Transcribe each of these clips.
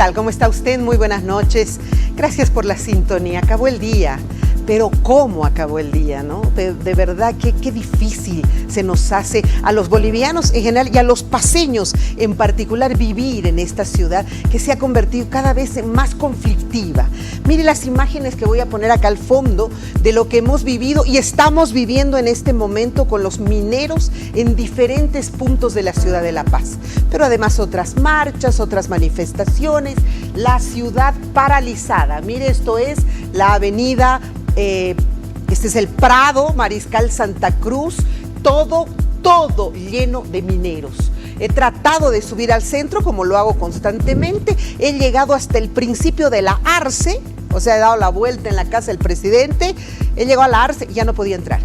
tal? ¿Cómo está usted? Muy buenas noches. Gracias por la sintonía. Acabó el día. Pero ¿cómo acabó el día, no? De verdad, qué difícil se nos hace a los bolivianos en general y a los paceños en particular vivir en esta ciudad que se ha convertido cada vez en más conflictiva. Mire las imágenes que voy a poner acá al fondo de lo que hemos vivido y estamos viviendo en este momento con los mineros en diferentes puntos de la ciudad de La Paz. Pero además otras marchas, otras manifestaciones, la ciudad paralizada. Mire, esto es la avenida... este es el Prado, Mariscal Santa Cruz, todo lleno de mineros. He tratado de subir al centro, como lo hago constantemente. He llegado hasta el principio de la Arce, o sea, he dado la vuelta en la casa del presidente. He llegado a la Arce y ya no podía entrar.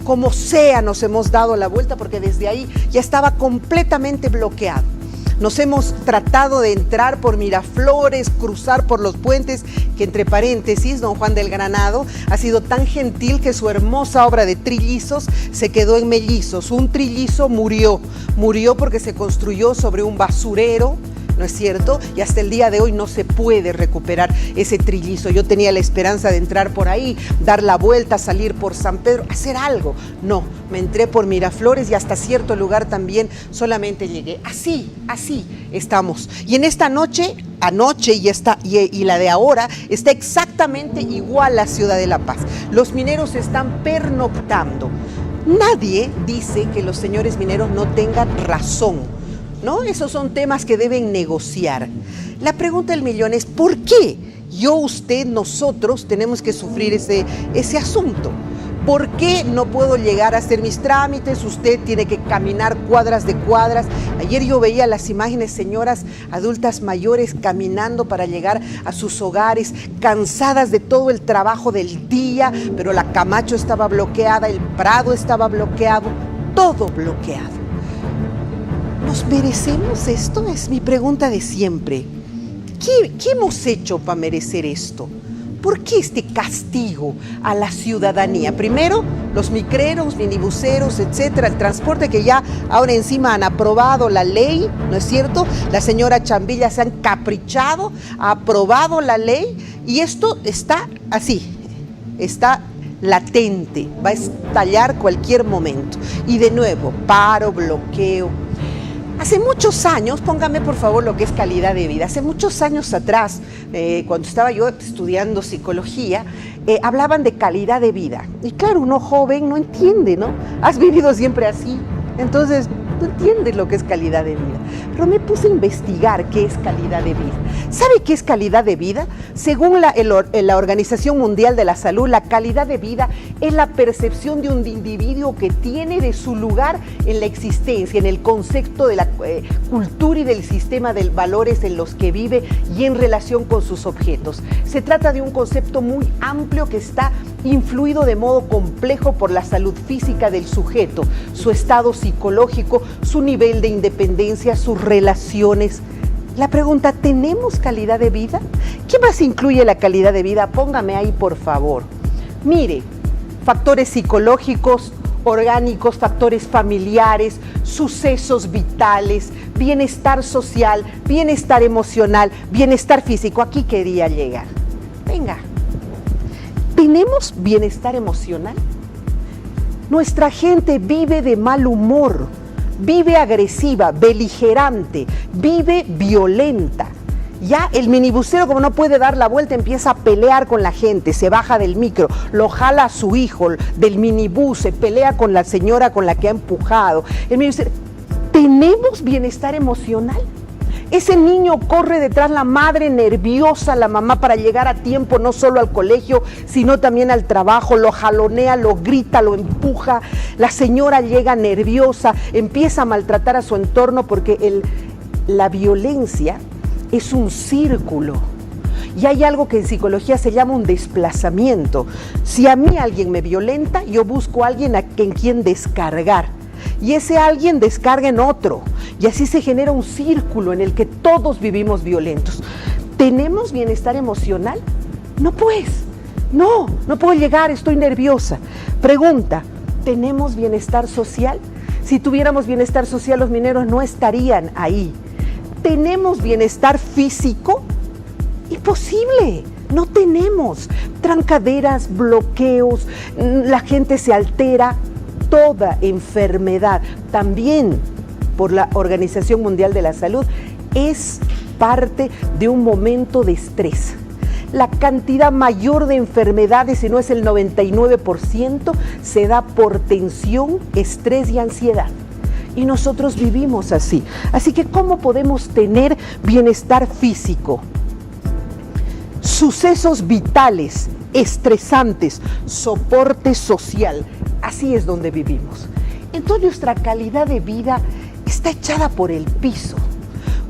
Como sea, nos hemos dado la vuelta porque desde ahí ya estaba completamente bloqueado. Nos hemos tratado de entrar por Miraflores, cruzar por los puentes, que entre paréntesis, don Juan del Granado ha sido tan gentil que su hermosa obra de trillizos se quedó en mellizos. Un trillizo murió porque se construyó sobre un basurero, ¿no es cierto? Y hasta el día de hoy no se puede recuperar ese trillizo. Yo tenía la esperanza de entrar por ahí, dar la vuelta, salir por San Pedro, hacer algo. No, me entré por Miraflores y hasta cierto lugar también solamente llegué. Así estamos. Y en esta noche, anoche y la de ahora, está exactamente igual la ciudad de La Paz. Los mineros están pernoctando. Nadie dice que los señores mineros no tengan razón, ¿no? Esos son temas que deben negociar. La pregunta del millón es, ¿por qué yo, usted, nosotros tenemos que sufrir ese asunto? ¿Por qué no puedo llegar a hacer mis trámites? Usted tiene que caminar cuadras de cuadras. Ayer yo veía las imágenes, señoras adultas mayores caminando para llegar a sus hogares, cansadas de todo el trabajo del día, pero la Camacho estaba bloqueada, el Prado estaba bloqueado, todo bloqueado. ¿Nos merecemos esto? Es mi pregunta de siempre. ¿Qué hemos hecho para merecer esto? ¿Por qué este castigo a la ciudadanía? Primero, los micreros, minibuseros, etcétera, el transporte que ya ahora encima han aprobado la ley, ¿no es cierto? La señora Chambilla se han caprichado, ha aprobado la ley y esto está así, está latente, va a estallar cualquier momento. Y de nuevo, paro, bloqueo. Hace muchos años, póngame por favor lo que es calidad de vida, hace muchos años atrás, cuando estaba yo estudiando psicología, hablaban de calidad de vida. Y claro, uno joven no entiende, ¿no? Has vivido siempre así, entonces no entiendes lo que es calidad de vida. Pero me puse a investigar qué es calidad de vida. ¿Sabe qué es calidad de vida? Según la Organización Mundial de la Salud, la calidad de vida es la percepción de un individuo que tiene de su lugar en la existencia, en el concepto de la cultura y del sistema de valores en los que vive y en relación con sus objetos. Se trata de un concepto muy amplio que está influido de modo complejo por la salud física del sujeto, su estado psicológico, su nivel de independencia, sus relaciones. La pregunta, ¿tenemos calidad de vida? ¿Qué más incluye la calidad de vida? Póngame ahí, por favor. Mire, factores psicológicos, orgánicos, factores familiares, sucesos vitales, bienestar social, bienestar emocional, bienestar físico. Aquí quería llegar. Venga. ¿Tenemos bienestar emocional? Nuestra gente vive de mal humor, vive agresiva, beligerante, vive violenta. Ya el minibusero, como no puede dar la vuelta, empieza a pelear con la gente, se baja del micro, lo jala a su hijo del minibús, se pelea con la señora con la que ha empujado. El minibusero, ¿tenemos bienestar emocional? Ese niño corre detrás la madre nerviosa, la mamá, para llegar a tiempo no solo al colegio, sino también al trabajo, lo jalonea, lo grita, lo empuja. La señora llega nerviosa, empieza a maltratar a su entorno porque la violencia es un círculo. Y hay algo que en psicología se llama un desplazamiento. Si a mí alguien me violenta, yo busco a alguien en quien descargar. Y ese alguien descarga en otro. Y así se genera un círculo en el que todos vivimos violentos. ¿Tenemos bienestar emocional? No pues, no puedo llegar, estoy nerviosa. Pregunta, ¿tenemos bienestar social? Si tuviéramos bienestar social, los mineros no estarían ahí. ¿Tenemos bienestar físico? Imposible, no tenemos. Trancaderas, bloqueos, la gente se altera. Toda enfermedad, también por la Organización Mundial de la Salud, es parte de un momento de estrés. La cantidad mayor de enfermedades, si no es el 99%, se da por tensión, estrés y ansiedad. Y nosotros vivimos así. Así que, ¿cómo podemos tener bienestar físico? Sucesos vitales, estresantes, soporte social. Así es donde vivimos. Entonces nuestra calidad de vida está echada por el piso.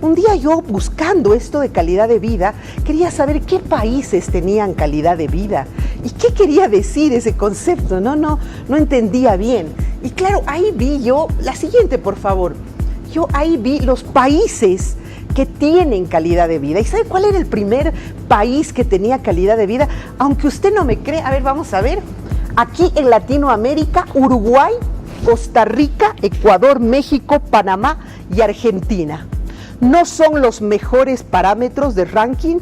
Un día yo, buscando esto de calidad de vida, quería saber qué países tenían calidad de vida y qué quería decir ese concepto. No entendía bien. Y claro, ahí vi yo, la siguiente por favor, yo ahí vi los países que tienen calidad de vida. ¿Y sabe cuál era el primer país que tenía calidad de vida? Aunque usted no me cree, a ver, vamos a ver. Aquí en Latinoamérica, Uruguay, Costa Rica, Ecuador, México, Panamá y Argentina. No son los mejores parámetros de ranking,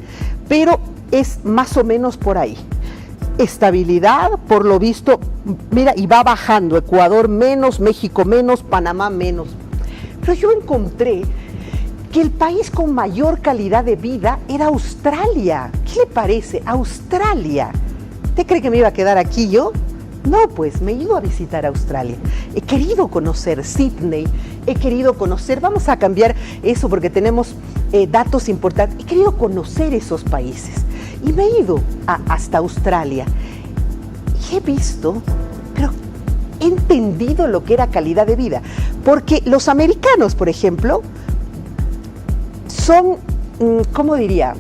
pero es más o menos por ahí. Estabilidad, por lo visto, mira, y va bajando. Ecuador menos, México menos, Panamá menos. Pero yo encontré que el país con mayor calidad de vida era Australia. ¿Qué le parece? Australia. ¿Usted cree que me iba a quedar aquí yo? No, pues me he ido a visitar Australia. He querido conocer Sydney, he querido conocer, vamos a cambiar eso porque tenemos datos importantes. He querido conocer esos países y me he ido hasta Australia. Y he visto, pero he entendido lo que era calidad de vida. Porque los americanos, por ejemplo, son, ¿cómo diría?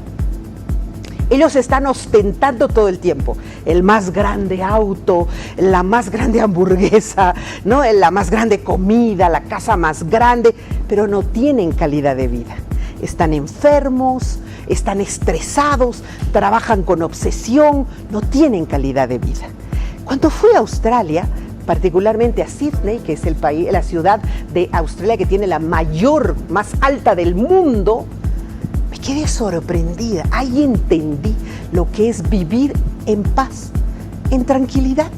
Ellos están ostentando todo el tiempo el más grande auto, la más grande hamburguesa, ¿no? La más grande comida, la casa más grande, pero no tienen calidad de vida. Están enfermos, están estresados, trabajan con obsesión, no tienen calidad de vida. Cuando fui a Australia, particularmente a Sydney, que es el país, la ciudad de Australia que tiene la mayor, más alta del mundo, me quedé sorprendida. Ahí entendí lo que es vivir en paz, en tranquilidad.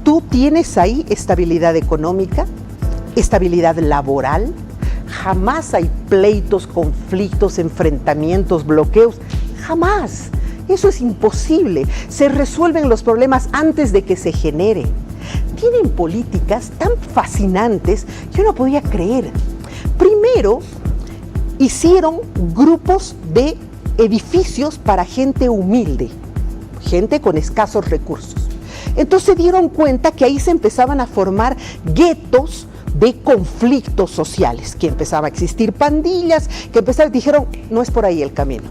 Tú tienes ahí estabilidad económica, estabilidad laboral, jamás hay pleitos, conflictos, enfrentamientos, bloqueos, jamás. Eso es imposible. Se resuelven los problemas antes de que se generen. Tienen políticas tan fascinantes que yo no podía creer. Primero, hicieron grupos de edificios para gente humilde, gente con escasos recursos. Entonces se dieron cuenta que ahí se empezaban a formar guetos de conflictos sociales, que empezaba a existir pandillas, dijeron, no es por ahí el camino.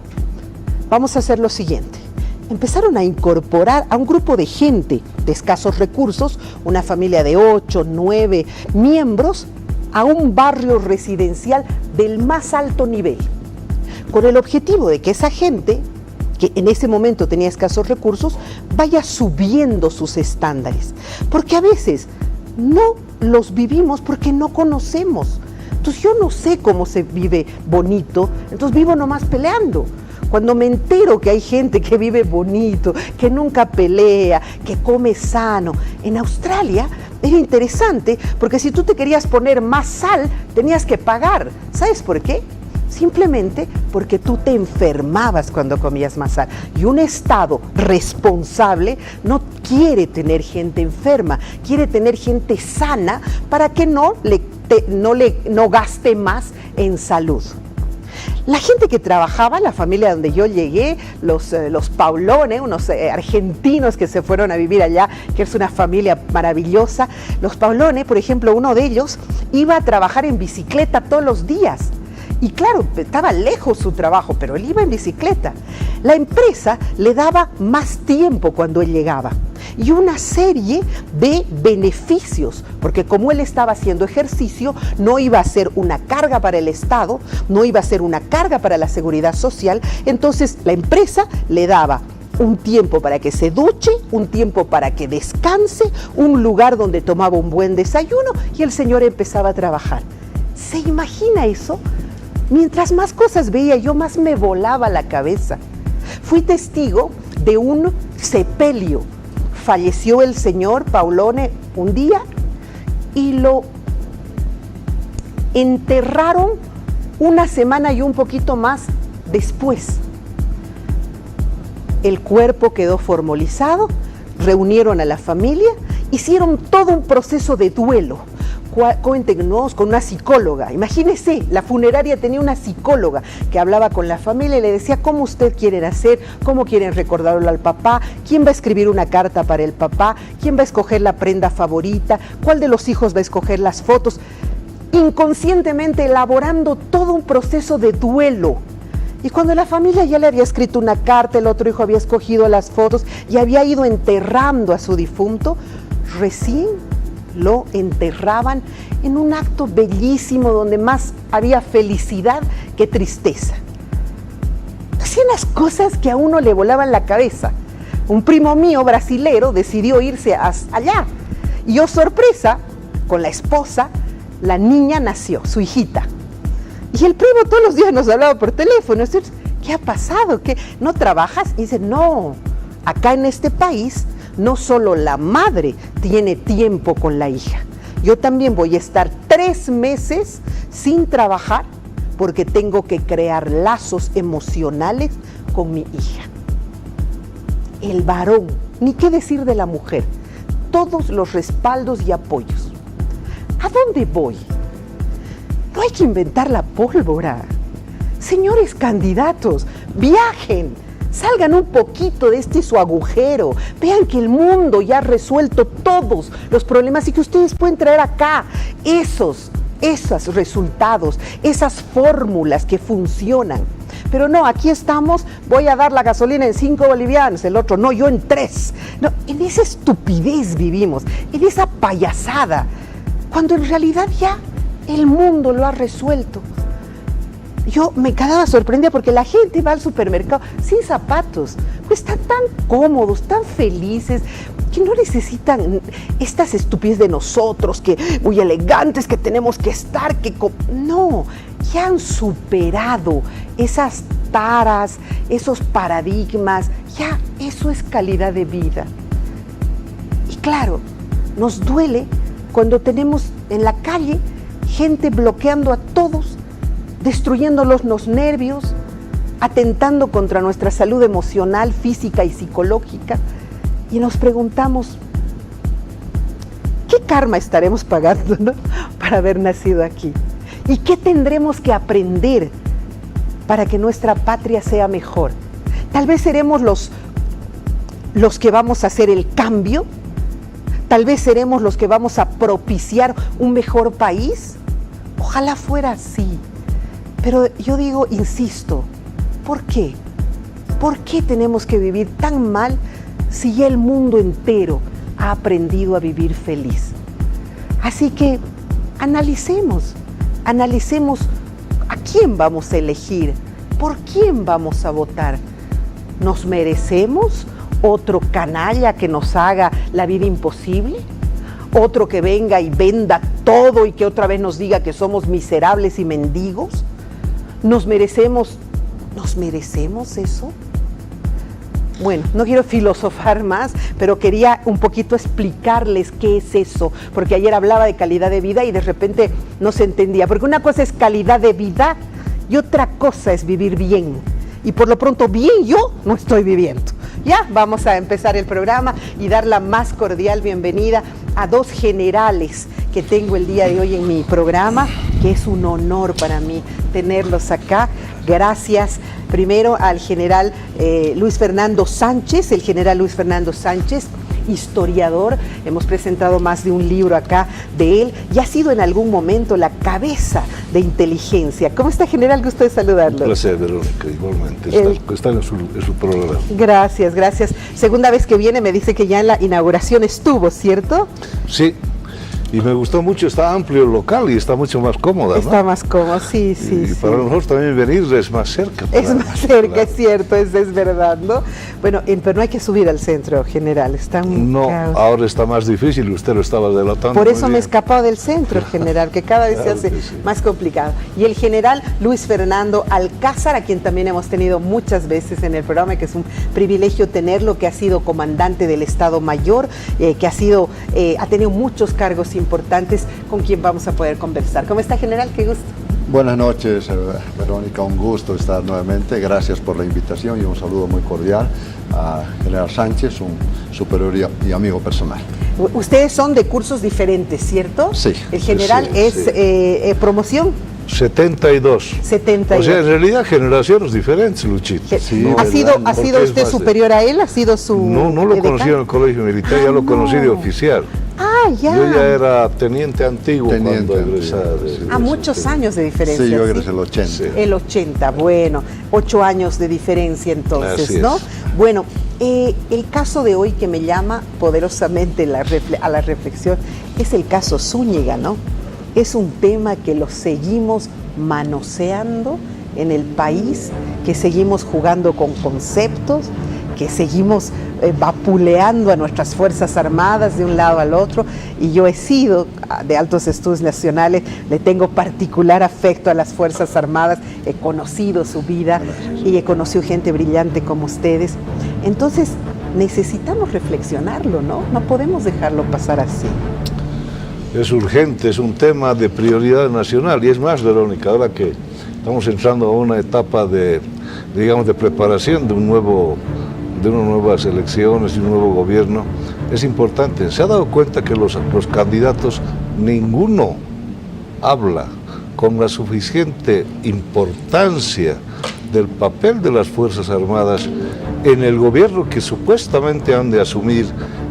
Vamos a hacer lo siguiente. Empezaron a incorporar a un grupo de gente de escasos recursos, una familia de 8, 9 miembros, a un barrio residencial del más alto nivel, con el objetivo de que esa gente, que en ese momento tenía escasos recursos, vaya subiendo sus estándares. Porque a veces no los vivimos porque no conocemos. Entonces yo no sé cómo se vive bonito, entonces vivo nomás peleando. Cuando me entero que hay gente que vive bonito, que nunca pelea, que come sano, en Australia era interesante porque si tú te querías poner más sal, tenías que pagar. ¿Sabes por qué? Simplemente porque tú te enfermabas cuando comías más sal. Y un Estado responsable no quiere tener gente enferma, quiere tener gente sana para que no gaste más en salud. La gente que trabajaba, la familia donde yo llegué, los Paulone, unos argentinos que se fueron a vivir allá, que es una familia maravillosa. Los Paulone, por ejemplo, uno de ellos iba a trabajar en bicicleta todos los días. Y claro, estaba lejos su trabajo, pero él iba en bicicleta. La empresa le daba más tiempo cuando él llegaba y una serie de beneficios, porque como él estaba haciendo ejercicio, no iba a ser una carga para el Estado, no iba a ser una carga para la seguridad social. Entonces la empresa le daba un tiempo para que se duche, un tiempo para que descanse, un lugar donde tomaba un buen desayuno y el señor empezaba a trabajar. ¿Se imagina eso? Mientras más cosas veía, yo más me volaba la cabeza. Fui testigo de un sepelio. Falleció el señor Paulone un día y lo enterraron una semana y un poquito más después. El cuerpo quedó formalizado, reunieron a la familia, hicieron todo un proceso de duelo. Cuéntenos con una psicóloga. Imagínese, la funeraria tenía una psicóloga que hablaba con la familia y le decía cómo usted quieren hacer, cómo quieren recordarlo al papá, quién va a escribir una carta para el papá, quién va a escoger la prenda favorita, cuál de los hijos va a escoger las fotos. Inconscientemente elaborando todo un proceso de duelo. Y cuando la familia ya le había escrito una carta, el otro hijo había escogido las fotos y había ido enterrando a su difunto, recién lo enterraban en un acto bellísimo donde más había felicidad que tristeza. Hacían las cosas que a uno le volaban la cabeza. Un primo mío brasilero decidió irse allá y yo, sorpresa, con la esposa, la niña nació, su hijita. Y el primo todos los días nos hablaba por teléfono. ¿Qué ha pasado? ¿Qué? ¿No trabajas? Y dice, no, acá en este país no solo la madre tiene tiempo con la hija. Yo también voy a estar 3 meses sin trabajar porque tengo que crear lazos emocionales con mi hija. El varón, ni qué decir de la mujer, todos los respaldos y apoyos. ¿A dónde voy? No hay que inventar la pólvora. Señores candidatos, viajen, salgan un poquito de su agujero, vean que el mundo ya ha resuelto todos los problemas y que ustedes pueden traer acá esos resultados, esas fórmulas que funcionan. Pero no, aquí estamos, voy a dar la gasolina en 5 bolivianos, el otro no, yo en 3. No, en esa estupidez vivimos, en esa payasada, cuando en realidad ya el mundo lo ha resuelto. Yo me quedaba sorprendida porque la gente va al supermercado sin zapatos, pues están tan cómodos, tan felices, que no necesitan estas estupideces de nosotros, que muy elegantes, que tenemos que estar, no, ya han superado esas taras, esos paradigmas, ya eso es calidad de vida. Y claro, nos duele cuando tenemos en la calle gente bloqueando a todos, destruyéndolos los nervios, atentando contra nuestra salud emocional, física y psicológica, y nos preguntamos, ¿qué karma estaremos pagando, ¿no?, para haber nacido aquí? ¿Y qué tendremos que aprender para que nuestra patria sea mejor? Tal vez seremos los que vamos a hacer el cambio, tal vez seremos los que vamos a propiciar un mejor país. Ojalá fuera así. Pero yo digo, insisto, ¿por qué? ¿Por qué tenemos que vivir tan mal si ya el mundo entero ha aprendido a vivir feliz? Así que analicemos a quién vamos a elegir, por quién vamos a votar. ¿Nos merecemos otro canalla que nos haga la vida imposible? ¿Otro que venga y venda todo y que otra vez nos diga que somos miserables y mendigos? ¿Nos merecemos eso? Bueno, no quiero filosofar más, pero quería un poquito explicarles qué es eso, porque ayer hablaba de calidad de vida y de repente no se entendía, porque una cosa es calidad de vida y otra cosa es vivir bien, y por lo pronto bien yo no estoy viviendo. Ya, vamos a empezar el programa y dar la más cordial bienvenida a 2 generales que tengo el día de hoy en mi programa, que es un honor para mí tenerlos acá. Gracias primero al general Luis Fernando Sánchez, el general Luis Fernando Sánchez, historiador. Hemos presentado más de un libro acá de él y ha sido en algún momento la cabeza de inteligencia. ¿Cómo está, general? Gusto de saludarlo. Un placer, Verónica, igualmente. Está en su programa. Gracias, gracias. Segunda vez que viene, me dice que ya en la inauguración estuvo, ¿cierto? Sí, Y me gustó mucho, está amplio el local y está mucho más cómoda, ¿no? Está más cómodo, sí, sí. Y sí. para nosotros también venir es más cerca. Es más cerca, es cierto, es verdad, ¿no? Bueno, pero no hay que subir al centro general, está muy No, caos. ahora está más difícil, usted lo estaba delatando. Por eso muy me he bien. escapado del centro general, que cada vez Claro se hace que sí. más complicado. Y el general Luis Fernando Alcázar, a quien también hemos tenido muchas veces en el programa, que es un privilegio tenerlo, que ha sido comandante del Estado Mayor, que ha tenido muchos cargos importantes, con quien vamos a poder conversar. ¿Cómo está, general? Qué gusto. Buenas noches, Verónica, un gusto estar nuevamente. Gracias por la invitación y un saludo muy cordial a General Sánchez, un superior y amigo personal. Ustedes son de cursos diferentes, ¿cierto? Sí. El general Sí, es sí. Promoción 72. 72. O sea, en realidad generaciones diferentes, Luchito. Sí, ¿Ha ¿verdad? sido Porque es usted más de- superior a él? ¿Ha sido su No lo edecán? conocí en el colegio militar, ya lo conocí de no. oficial. Ah, ya. Yo ya era teniente antiguo Teniente cuando antiguo, egresaba. sí. Muchos años de diferencia. Sí, yo ¿sí? egresé el 80. Sí. El 80, bueno, 8 años de diferencia entonces, Así ¿no? es. Bueno, el caso de hoy que me llama poderosamente a la reflexión es el caso Zúñiga, ¿no? Es un tema que lo seguimos manoseando en el país, que seguimos jugando con conceptos, que seguimos vapuleando a nuestras Fuerzas Armadas de un lado al otro, y yo he sido de Altos Estudios Nacionales, le tengo particular afecto a las Fuerzas Armadas, he conocido su vida y he conocido gente brillante como ustedes. Entonces necesitamos reflexionarlo, ¿no? No podemos dejarlo pasar así. Es urgente, es un tema de prioridad nacional. Y es más, Verónica, ahora que estamos entrando a una etapa de preparación de unas nuevas elecciones y un nuevo gobierno, es importante. ¿Se ha dado cuenta que los candidatos, ninguno habla con la suficiente importancia del papel de las Fuerzas Armadas en el gobierno que supuestamente han de asumir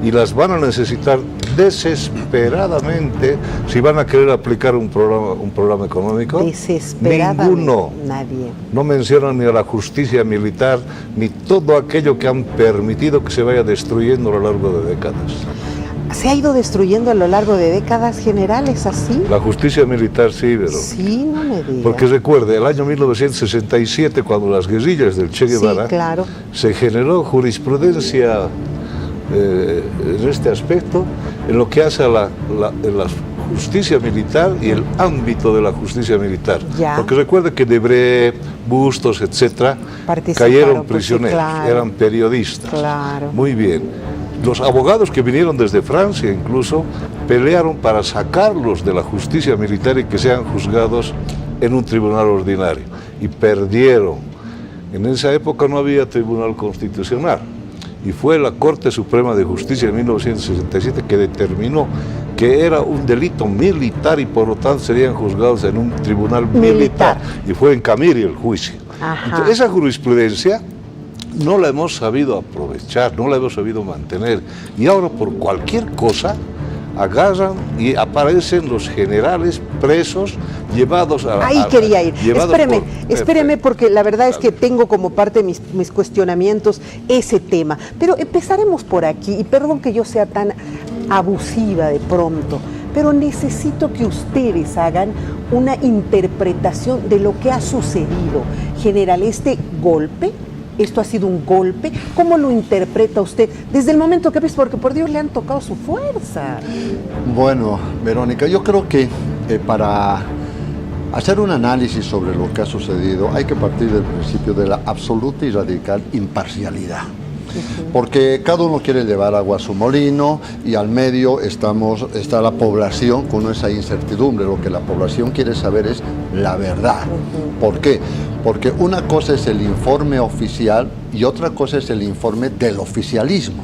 y las van a necesitar desesperadamente si van a querer aplicar un programa económico? Desesperadamente. Ninguno. Nadie. No mencionan ni a la justicia militar, ni todo aquello que han permitido que se vaya destruyendo a lo largo de décadas. ¿Se ha ido destruyendo a lo largo de décadas, generales, así? La justicia militar sí, pero... Sí, no me digas. Porque recuerde, el año 1967, cuando las guerrillas del Che Guevara, Sí, claro. se generó jurisprudencia en este aspecto, en lo que hace a la justicia militar y el ámbito de la justicia militar. Ya. Porque recuerde que Debré, Bustos, etcétera, Participaron, cayeron pues, prisioneros, sí, claro. eran periodistas. Claro. Muy bien. Los abogados que vinieron desde Francia incluso pelearon para sacarlos de la justicia militar y que sean juzgados en un tribunal ordinario. Y perdieron. En esa época no había tribunal constitucional. Y fue la Corte Suprema de Justicia en 1967 que determinó que era un delito militar y por lo tanto serían juzgados en un tribunal militar. Y fue en Camiri el juicio. Ajá. Entonces, esa jurisprudencia no la hemos sabido aprovechar, no la hemos sabido mantener. Y ahora por cualquier cosa agarran y aparecen los generales presos, llevados a... Ahí quería ir. llevados Espéreme, porque la verdad es que tengo como parte de mis cuestionamientos ese tema. Pero empezaremos por aquí, y perdón que yo sea tan abusiva de pronto, pero necesito que ustedes hagan una interpretación de lo que ha sucedido. General, este golpe, ¿esto ha sido un golpe? ¿Cómo lo interpreta usted? Desde el momento que ves, porque por Dios le han tocado su fuerza. Bueno, Verónica, yo creo que para hacer un análisis sobre lo que ha sucedido hay que partir del principio de la absoluta y radical imparcialidad. Porque cada uno quiere llevar agua a su molino y al medio está la población con esa incertidumbre. Lo que la población quiere saber es la verdad. ¿Por qué? Porque una cosa es el informe oficial y otra cosa es el informe del oficialismo.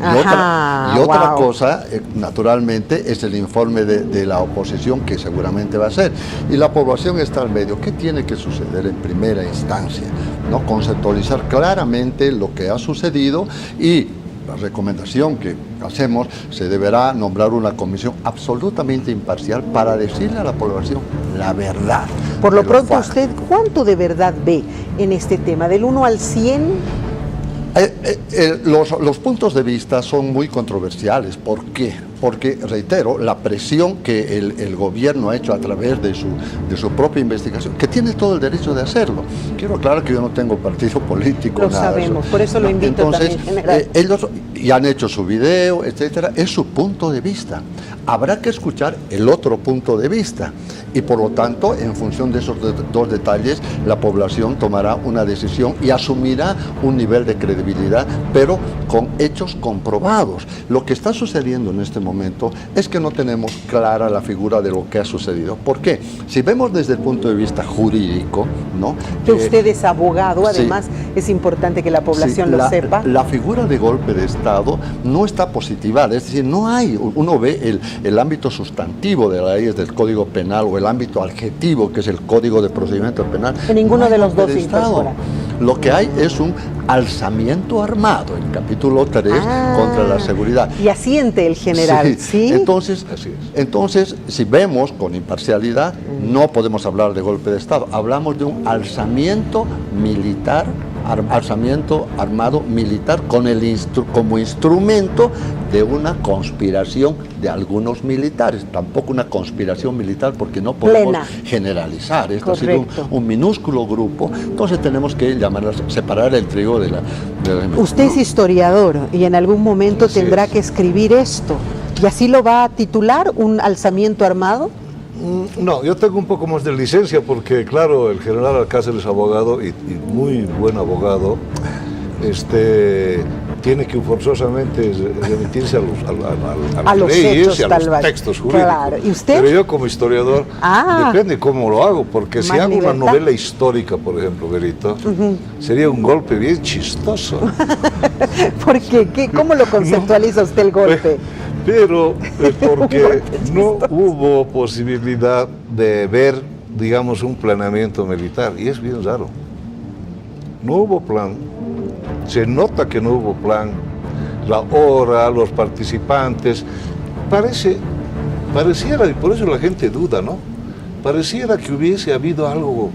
Y otra cosa, naturalmente, es el informe de la oposición, que seguramente va a ser. Y la población está al medio. ¿Qué tiene que suceder en primera instancia? ¿No? Conceptualizar claramente lo que ha sucedido y la recomendación que hacemos, se deberá nombrar una comisión absolutamente imparcial para decirle a la población la verdad. Por lo pronto, usted, ¿cuánto de verdad ve en este tema? ¿Del 1 al 100? Los puntos de vista son muy controversiales. ¿Por qué? porque, reitero, la presión que el gobierno ha hecho a través de su propia investigación, que tiene todo el derecho de hacerlo. Quiero aclarar que yo no tengo partido político. Lo nada sabemos, por eso lo invito. Entonces, también, general. ellos ya han hecho su video, etcétera, es su punto de vista. Habrá que escuchar el otro punto de vista y por lo tanto, en función de esos dos detalles, la población tomará una decisión y asumirá un nivel de credibilidad, pero con hechos comprobados. Lo que está sucediendo en este momento es que no tenemos clara la figura de lo que ha sucedido. ¿Por qué? Si vemos desde el punto de vista jurídico, ¿no? Que usted es abogado, además, sí, es importante que la población lo sepa. La figura de golpe de Estado no está positivada, es decir, no hay, uno ve el ámbito sustantivo de las leyes del Código Penal o el ámbito adjetivo, que es el Código de Procedimiento Penal. En ninguno de los dos se incorpora. Lo que hay es un alzamiento armado, en capítulo 3, contra la seguridad. Y asiente el general, ¿sí? Entonces, si vemos con imparcialidad, no podemos hablar de golpe de Estado, hablamos de un alzamiento militar, alzamiento armado militar como instrumento de una conspiración de algunos militares, tampoco una conspiración militar porque no podemos generalizar. Esto ha sido un minúsculo grupo, entonces tenemos que separar el trigo de la Usted es historiador y en algún momento tendrá que escribir esto, y así lo va a titular, un alzamiento armado. No, yo tengo un poco más de licencia porque, claro, el general Alcácer es abogado y muy buen abogado. Tiene que forzosamente remitirse a las leyes hechos, y a los textos jurídicos. Claro. ¿Y usted? Pero yo como historiador, depende cómo lo hago, porque si hago una novela histórica, por ejemplo, Berito, sería un golpe bien chistoso. ¿Por qué? ¿Cómo lo conceptualiza usted el golpe? Pero porque no hubo posibilidad de ver, digamos, un planeamiento militar, y es bien raro. No hubo plan, se nota que no hubo plan, la hora, los participantes, pareciera, y por eso la gente duda, ¿no? Pareciera que hubiese habido algo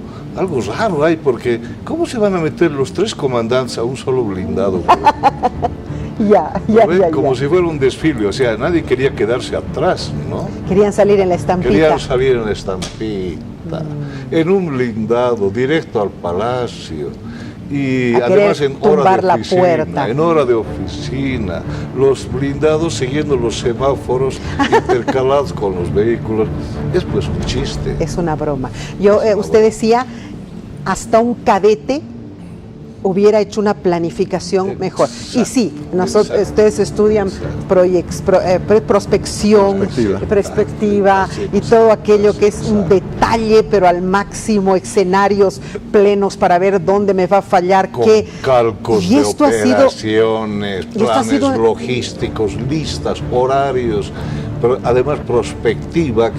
raro ahí, porque ¿cómo se van a meter los 3 comandantes a un solo blindado? Como si fuera un desfile, o sea, nadie quería quedarse atrás, ¿no? Querían salir en la estampita. En un blindado, directo al palacio. Y a además en hora de puerta. oficina, los blindados siguiendo los semáforos intercalados con los vehículos. Es pues un chiste. Es una broma. Usted decía, hasta un cadete hubiera hecho una planificación mejor. Y sí, ustedes estudian prospección, perspectiva y todo aquello que es un detalle, pero al máximo, escenarios plenos para ver dónde me va a fallar, con cálculos de operaciones, planes logísticos, listas, horarios, pero además prospectiva,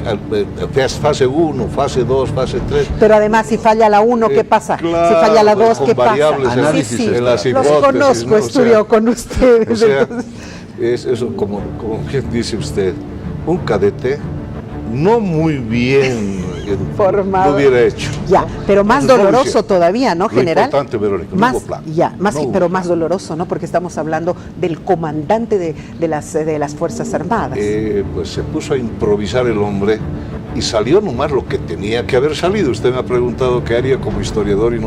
fase 1, fase 2, fase 3. Pero además, si falla la 1, ¿qué pasa? Claro, si falla la 2, ¿qué pasa? En las hipótesis, los conozco, estudio con ustedes. O sea, es eso, como bien dice usted, un cadete no muy bien formado, lo hubiera hecho. Ya, pero más doloroso todavía, ¿no, general? Importante, Verónica, más, no hubo plan. Pero más doloroso, ¿no? Porque estamos hablando del comandante de las Fuerzas Armadas. Pues se puso a improvisar el hombre y salió nomás lo que tenía que haber salido. Usted me ha preguntado qué haría como historiador y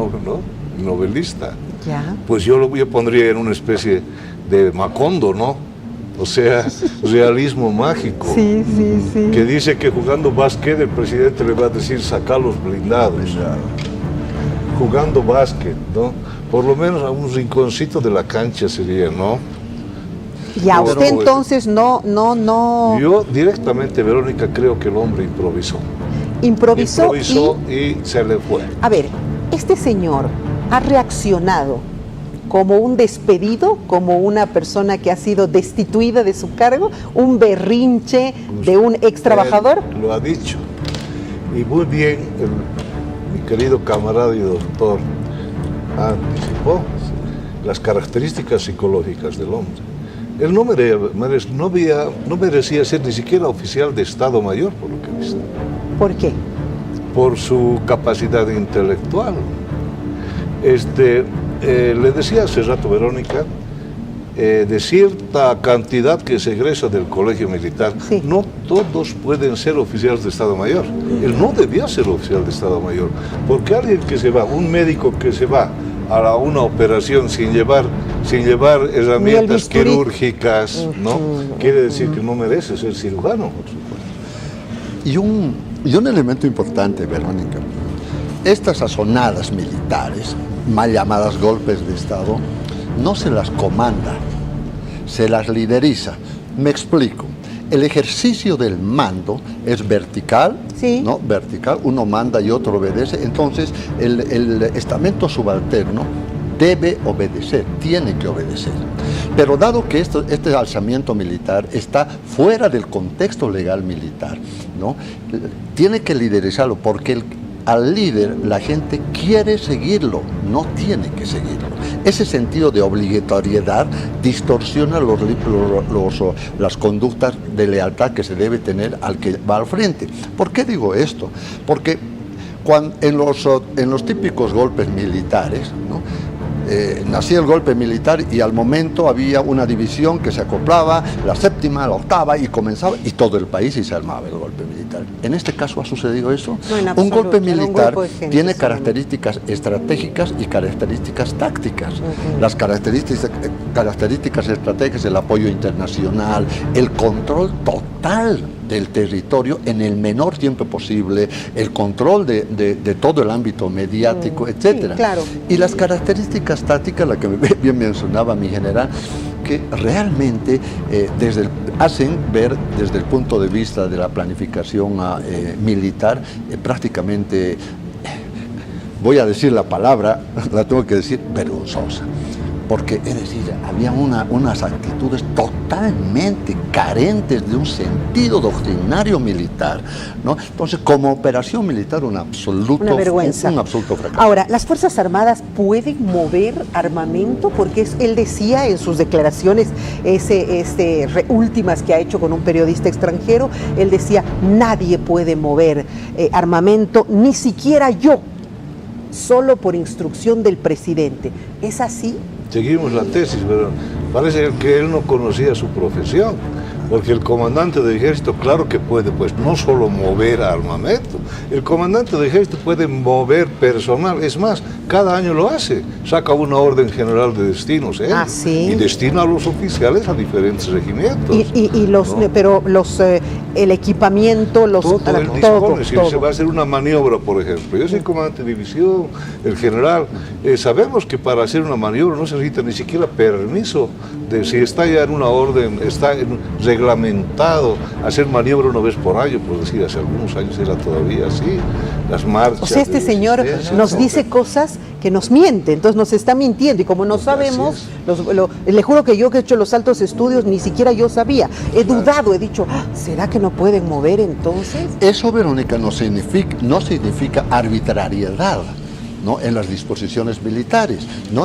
novelista. Ya. Pues yo pondría en una especie de Macondo, ¿no? O sea, realismo mágico. Sí. Que dice que jugando básquet el presidente le va a decir sacar los blindados. Jugando básquet, ¿no? Por lo menos a un rinconcito de la cancha sería, ¿no? Ya, usted entonces no. Yo directamente, Verónica, creo que el hombre improvisó. Improvisó y se le fue. A ver, este señor ha reaccionado como un despedido, como una persona que ha sido destituida de su cargo, un berrinche de un ex trabajador. Lo ha dicho. Y muy bien, mi querido camarada y doctor anticipó las características psicológicas del hombre. Él no merecía ser ni siquiera oficial de Estado Mayor, por lo que he visto. ¿Por qué? Por su capacidad intelectual. Le decía hace rato, Verónica, de cierta cantidad que se egresa del colegio militar. Sí. No todos pueden ser oficiales de Estado Mayor. Él no debía ser oficial de Estado Mayor, porque alguien que se va, un médico que se va a una operación sin llevar herramientas quirúrgicas, ¿no? Quiere decir que no merece ser cirujano. Y un elemento importante, Verónica, estas sazonadas militares, mal llamadas golpes de Estado, no se las comanda, se las lideriza. Me explico. El ejercicio del mando es vertical, sí, ¿no? Vertical, uno manda y otro obedece. Entonces, el estamento subalterno debe obedecer, tiene que obedecer. Pero dado que este alzamiento militar está fuera del contexto legal militar, ¿no? Tiene que liderizarlo porque al líder la gente quiere seguirlo, no tiene que seguirlo. Ese sentido de obligatoriedad distorsiona las conductas de lealtad que se debe tener al que va al frente. ¿Por qué digo esto? Porque en los típicos golpes militares, ¿no? Nacía el golpe militar y al momento había una división que se acoplaba, la séptima, la octava, y comenzaba, y todo el país y se armaba el golpe militar. ¿En este caso ha sucedido eso? No, en un absoluto, golpe militar tiene sí, características estratégicas y características tácticas. Las características estratégicas, el apoyo internacional, el control total del territorio en el menor tiempo posible, el control de todo el ámbito mediático, etcétera. Sí, claro. Y las características tácticas, la que bien mencionaba mi general, que realmente hacen ver desde el punto de vista de la planificación militar prácticamente, voy a decir la palabra, la tengo que decir, vergonzosa. Porque, es decir, había unas actitudes totalmente carentes de un sentido doctrinario militar, ¿no? Entonces, como operación militar, una vergüenza. Un absoluto fracaso. Ahora, ¿las Fuerzas Armadas pueden mover armamento? Porque él decía en sus declaraciones, últimas que ha hecho con un periodista extranjero, él decía, nadie puede mover armamento, ni siquiera yo, solo por instrucción del presidente. ¿Es así? Seguimos la tesis, pero parece que él no conocía su profesión, porque el comandante de ejército, claro que puede, pues no solo mover armamento, el comandante de ejército puede mover personal, es más, cada año lo hace, saca una orden general de destinos, ¿sí? Y destina a los oficiales a diferentes regimientos. Pero el equipamiento, todo él dispone. Si se va a hacer una maniobra, por ejemplo, yo soy comandante de división, el general, sabemos que para hacer una maniobra no se necesita ni siquiera permiso, de si está ya en una orden, está reglamentado hacer maniobra una vez por año, por decir, hace algunos años era todavía así, las marchas. O sea, este señor nos dice cosas que nos miente, entonces nos está mintiendo, y como no sabemos, le juro que yo que he hecho los altos estudios, ni siquiera yo sabía, he dudado, he dicho, ¿será que no pueden mover entonces? Eso, Verónica, no significa arbitrariedad, ¿no? En las disposiciones militares, no.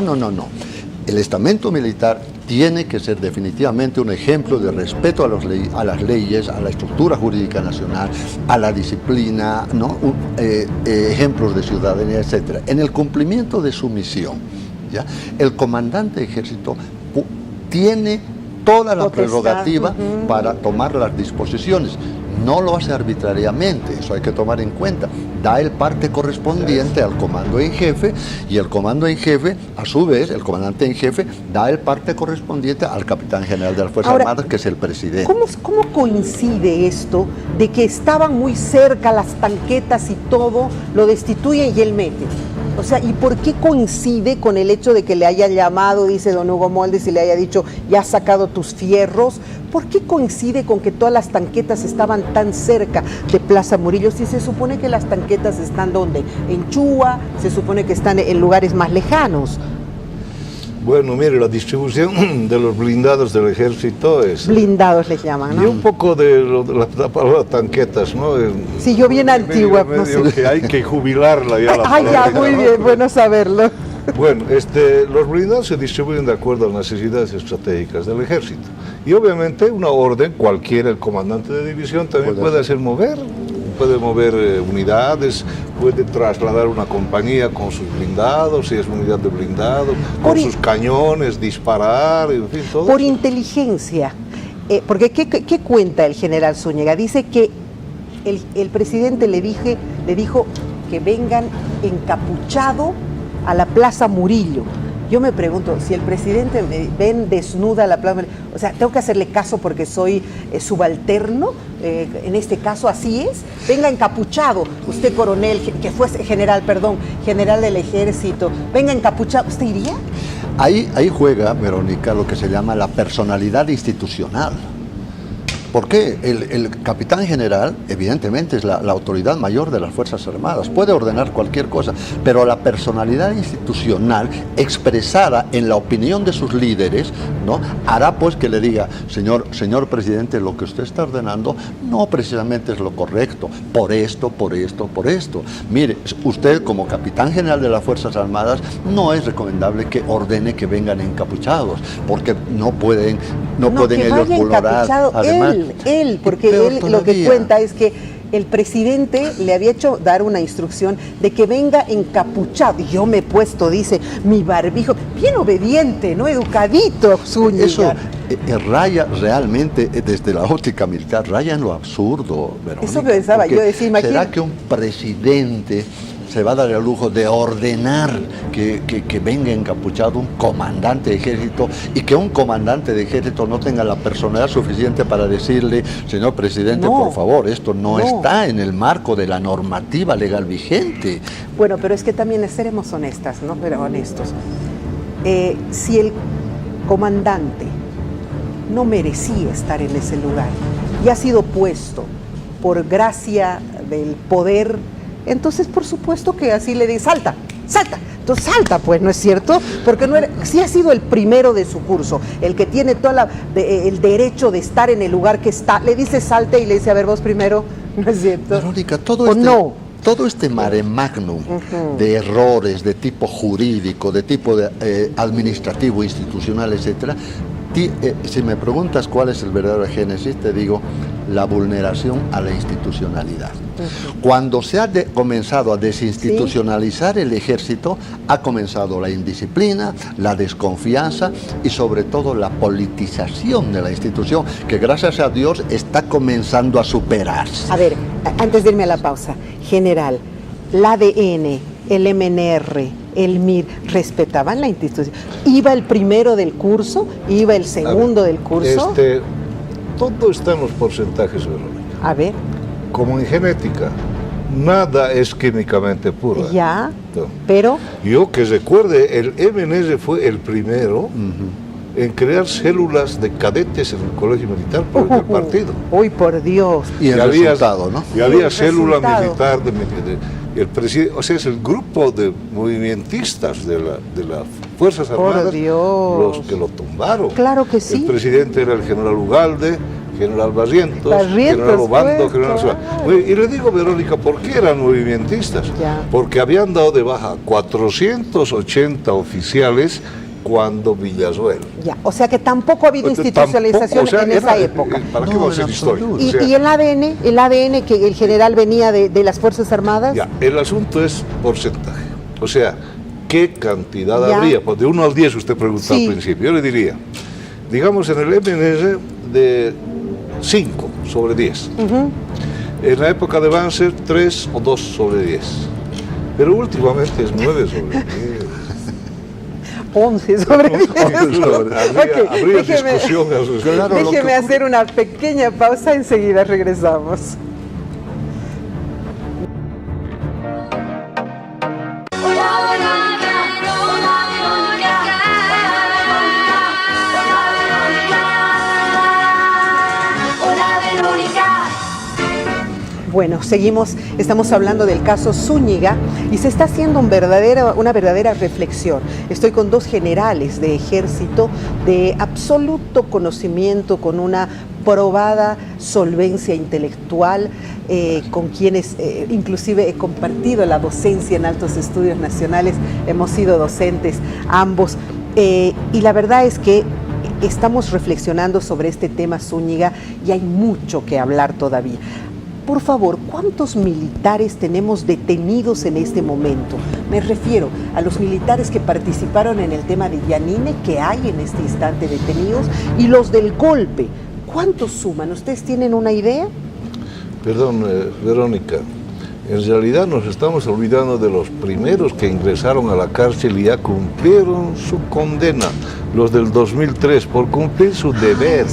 El estamento militar tiene que ser definitivamente un ejemplo de respeto a las leyes, a la estructura jurídica nacional, a la disciplina, ¿no? Ejemplos de ciudadanía, etc. En el cumplimiento de su misión, ¿ya? El comandante de ejército tiene toda la prerrogativa para tomar las disposiciones. No lo hace arbitrariamente, eso hay que tomar en cuenta. Da el parte correspondiente al comando en jefe, y el comando en jefe, a su vez, el comandante en jefe, da el parte correspondiente al capitán general de las Fuerzas Armadas, que es el presidente. ¿Cómo coincide esto de que estaban muy cerca las tanquetas y todo, lo destituyen y él mete? O sea, ¿y por qué coincide con el hecho de que le haya llamado, dice don Hugo Moldes, y le haya dicho, ya has sacado tus fierros? ¿Por qué coincide con que todas las tanquetas estaban tan cerca de Plaza Murillo? Si se supone que las tanquetas están ¿dónde? En Chua, se supone que están en lugares más lejanos. Bueno, mire, la distribución de los blindados del ejército es... Blindados les llaman, ¿no? Y un poco de la palabra tanquetas, ¿no? Sí, yo bien antigua, no sé. Que hay que jubilarla ya. Ya, muy bien, bueno saberlo. Bueno, los blindados se distribuyen de acuerdo a las necesidades estratégicas del ejército. Y obviamente una orden, cualquiera, el comandante de división también puede hacer mover puede mover unidades, puede trasladar una compañía con sus blindados, si es unidad de blindado, con sus cañones, disparar, en fin, todo. Por inteligencia, porque ¿qué cuenta el general Zúñiga? Dice que el presidente le dijo que vengan encapuchado a la Plaza Murillo. Yo me pregunto, si el presidente ven desnuda la Plaza Murillo, o sea, ¿tengo que hacerle caso porque soy subalterno? En este caso así es. Venga encapuchado, usted coronel, que fue general del ejército, venga encapuchado, ¿usted iría? Ahí juega, Verónica, lo que se llama la personalidad institucional. Porque el capitán general, evidentemente, es la autoridad mayor de las Fuerzas Armadas, puede ordenar cualquier cosa, pero la personalidad institucional expresada en la opinión de sus líderes, ¿no?, hará pues que le diga, señor presidente, lo que usted está ordenando no precisamente es lo correcto, por esto. Mire, usted como capitán general de las Fuerzas Armadas no es recomendable que ordene que vengan encapuchados, porque no pueden ellos valorar. Además, Porque él lo que cuenta es que el presidente le había hecho dar una instrucción de que venga encapuchado. Y yo me he puesto, dice, mi barbijo, bien obediente, ¿no? Educadito, Zúñiga. Eso raya realmente, desde la óptica militar, raya en lo absurdo, Verónica. Eso pensaba yo, decía, imagínate. ¿Será que un presidente se va a dar el lujo de ordenar que venga encapuchado un comandante de ejército, y que un comandante de ejército no tenga la personalidad suficiente para decirle, señor presidente, por favor, esto no está en el marco de la normativa legal vigente? Bueno, pero es que también seremos honestas, ¿no? Pero honestos. Si el comandante no merecía estar en ese lugar y ha sido puesto por gracia del poder, entonces por supuesto que así le dice, salta. Entonces salta, pues, ¿no es cierto? Porque si ha sido el primero de su curso, el que tiene el derecho de estar en el lugar que está, le dice salte y le dice, a ver, vos primero, ¿no es cierto? Verónica, todo este mare magnum de errores de tipo jurídico, de tipo administrativo, institucional, etcétera, si me preguntas cuál es el verdadero génesis, te digo, la vulneración a la institucionalidad. Cuando se ha comenzado a desinstitucionalizar el ejército, ha comenzado la indisciplina, la desconfianza y sobre todo la politización de la institución, que gracias a Dios está comenzando a superarse. A ver, antes de irme a la pausa, general, el ADN, el MNR, el MIR, ¿respetaban la institución? ¿Iba el primero del curso? ¿Iba el segundo del curso? Todo está en los porcentajes, Verónica. A ver. Como en genética, nada es químicamente puro. Ya, no. Pero... Yo que recuerde, el MNR fue el primero en crear células de cadetes en el colegio militar por el partido. ¡Uy, por Dios! Y el resultado, ¿no? Y había célula militar el presidente, o sea, es el grupo de movimentistas de las Fuerzas Armadas los que lo tumbaron. Claro que sí. El presidente era el general Ugalde, general Barrientos, general Obando, general Suárez. Y le digo, Verónica, ¿por qué eran movimentistas? Porque habían dado de baja 480 oficiales cuando Villazuel. O sea que tampoco ha habido institucionalización en esa época. ¿Para qué va a ser historia? ¿Y el ADN que el general venía de las Fuerzas Armadas? El asunto es porcentaje. O sea, ¿qué cantidad habría? Pues de 1 al 10 usted preguntó al principio. Yo le diría, digamos en el MNR de 5 sobre 10. En la época de Banzer, 3 o 2 sobre 10. Pero últimamente es 9 sobre 10. 11 sobre 10. Habría discusión. Déjeme hacer una pequeña pausa, enseguida regresamos. Bueno, estamos hablando del caso Zúñiga y se está haciendo una verdadera reflexión. Estoy con dos generales de ejército de absoluto conocimiento, con una probada solvencia intelectual, con quienes inclusive he compartido la docencia en altos estudios nacionales, hemos sido docentes ambos, y la verdad es que estamos reflexionando sobre este tema Zúñiga y hay mucho que hablar todavía. por favor, ¿cuántos militares tenemos detenidos en este momento? Me refiero a los militares que participaron en el tema de Yanine, que hay en este instante detenidos, y los del golpe. ¿Cuántos suman? ¿Ustedes tienen una idea? Perdón, Verónica, en realidad nos estamos olvidando de los primeros que ingresaron a la cárcel y ya cumplieron su condena, los del 2003, por cumplir su deber.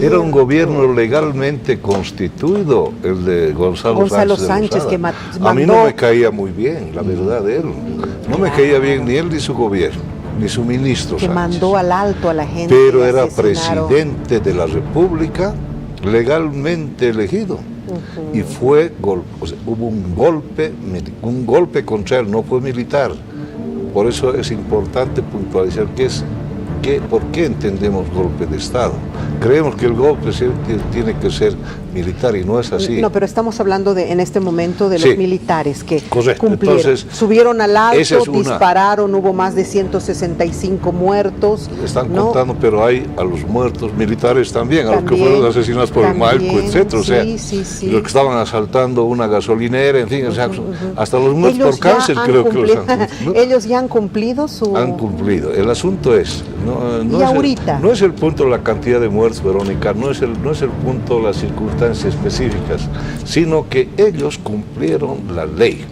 Era un gobierno legalmente constituido, el de Gonzalo Sánchez que mandó... A mí no me caía muy bien, la verdad, de él. No me caía bien ni él ni su gobierno, ni su ministro que Sánchez. Mandó al alto a la gente. Pero era presidente de la República, legalmente elegido. Y fue, o sea, hubo un golpe contra él, no fue militar. Por eso es importante puntualizar por qué entendemos golpe de Estado. Creemos que el golpe tiene que ser militar y no es así. No, pero estamos hablando en este momento de los militares que correcto. Cumplieron. Entonces, subieron al alto, dispararon, hubo más de 165 muertos. Están contando, pero hay a los muertos militares también, a los que fueron asesinados por el Malco, etcétera. O sea, los que estaban asaltando una gasolinera, en fin, o sea, hasta los muertos por cáncer creo que los han cumplido, ¿no? Ellos ya han cumplido su... Han cumplido. El asunto es... No es el punto la cantidad de muertos, Verónica, no es el punto las circunstancias específicas, sino que ellos cumplieron la ley.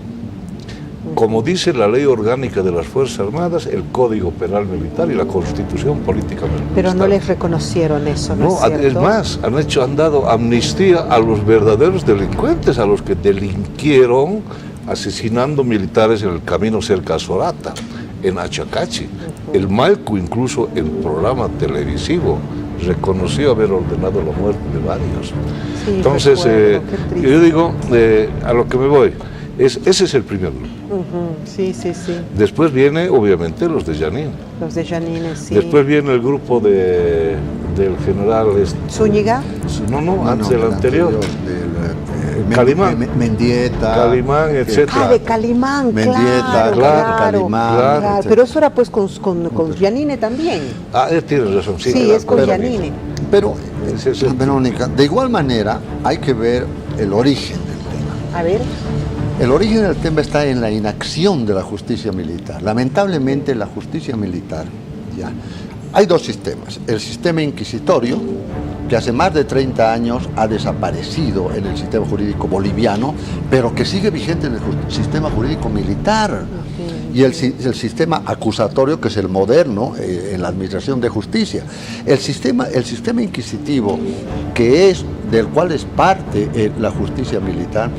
Como dice la ley orgánica de las Fuerzas Armadas, el Código Penal Militar y la Constitución Política Militar. Pero no les reconocieron eso, ¿no es cierto? Es más, han dado amnistía a los verdaderos delincuentes, a los que delinquieron asesinando militares en el camino cerca a Sorata, en Achacachi. El Malco, incluso en programa televisivo, reconoció haber ordenado la muerte de varios. Sí, entonces, yo digo, a lo que me voy, ese es el primer grupo. Sí. Después viene, obviamente, los de Yanine. Los de Yanine, sí. Después viene el grupo del general... ¿Zúñiga? No, antes del anterior. Calimán. Mendieta. Calimán, etcétera. De Calimán, Mendieta, claro. Pero eso era pues con Yanine también. Tienes razón, sí. Sí, es con Yanine. Pero, Verónica, de igual manera hay que ver el origen del tema. A ver. El origen del tema está en la inacción de la justicia militar. Lamentablemente la justicia militar, hay dos sistemas. El sistema inquisitorio, que hace más de 30 años ha desaparecido en el sistema jurídico boliviano, pero que sigue vigente en el sistema jurídico militar. Y el sistema acusatorio, que es el moderno en la administración de justicia. El sistema inquisitivo, del cual es parte la justicia militar,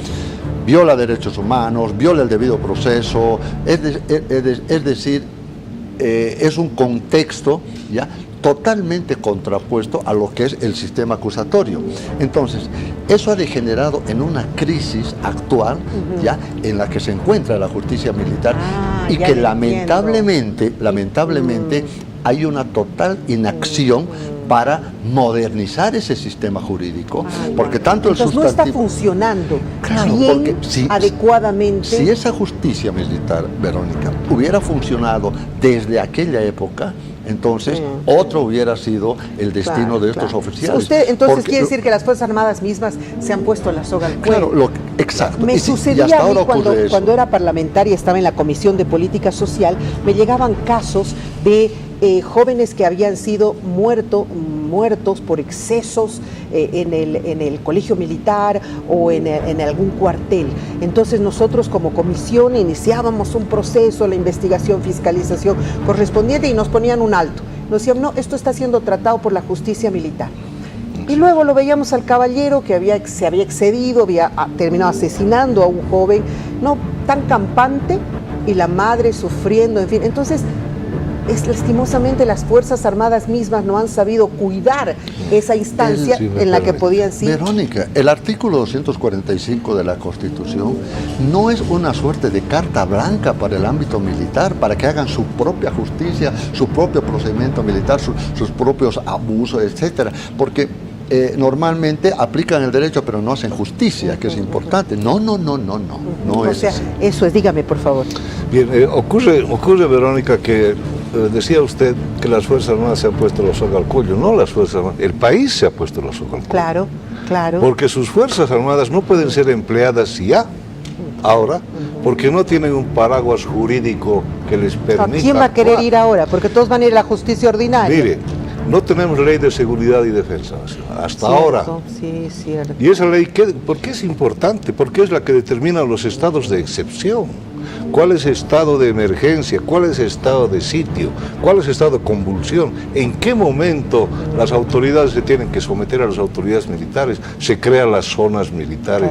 viola derechos humanos, viola el debido proceso, es decir, es un contexto totalmente contrapuesto a lo que es el sistema acusatorio. Entonces, eso ha degenerado en una crisis actual, en la que se encuentra la justicia militar, y que lamentablemente hay una total inacción para modernizar ese sistema jurídico, porque tanto el sustantivo... no está funcionando bien, adecuadamente. Si esa justicia militar, Verónica, hubiera funcionado desde aquella época, entonces otro hubiera sido el destino de estos oficiales. Usted entonces quiere decir que las Fuerzas Armadas mismas se han puesto la soga al cuello. Claro, exacto. Me sucedía a mí cuando era parlamentaria, estaba en la Comisión de Política Social, me llegaban casos de jóvenes que habían sido muertos por excesos en el colegio militar o en algún cuartel. Entonces nosotros como comisión iniciábamos un proceso, la investigación, fiscalización correspondiente, y nos ponían un alto. Nos decían, no, esto está siendo tratado por la justicia militar. Y luego lo veíamos al caballero que se había excedido, había terminado asesinando a un joven, no tan campante, y la madre sufriendo, en fin. Entonces, lastimosamente las Fuerzas Armadas mismas no han sabido cuidar esa instancia en la que podían ser. Verónica, el artículo 245 de la Constitución no es una suerte de carta blanca para el ámbito militar, para que hagan su propia justicia, su propio procedimiento militar, sus propios abusos, etcétera, porque normalmente aplican el derecho pero no hacen justicia, que es importante. No es así. Eso es, dígame por favor. Bien, ocurre, Verónica, que decía usted que las Fuerzas Armadas se han puesto la soga al cuello. No las Fuerzas Armadas, el país se ha puesto la soga al cuello. Claro. Claro. Porque sus Fuerzas Armadas no pueden ser empleadas ya, ahora, porque no tienen un paraguas jurídico que les permita. ¿Quién va a querer actuar. ir ahora? Porque todos van a ir a la justicia ordinaria. Mire, no tenemos ley de seguridad y defensa nacional, hasta ahora. Sí, cierto. Y esa ley, ¿por qué es importante? Porque es la que determina los estados de excepción. ¿Cuál es estado de emergencia? ¿Cuál es estado de sitio? ¿Cuál es estado de convulsión? ¿En qué momento las autoridades se tienen que someter a las autoridades militares? Se crean las zonas militares,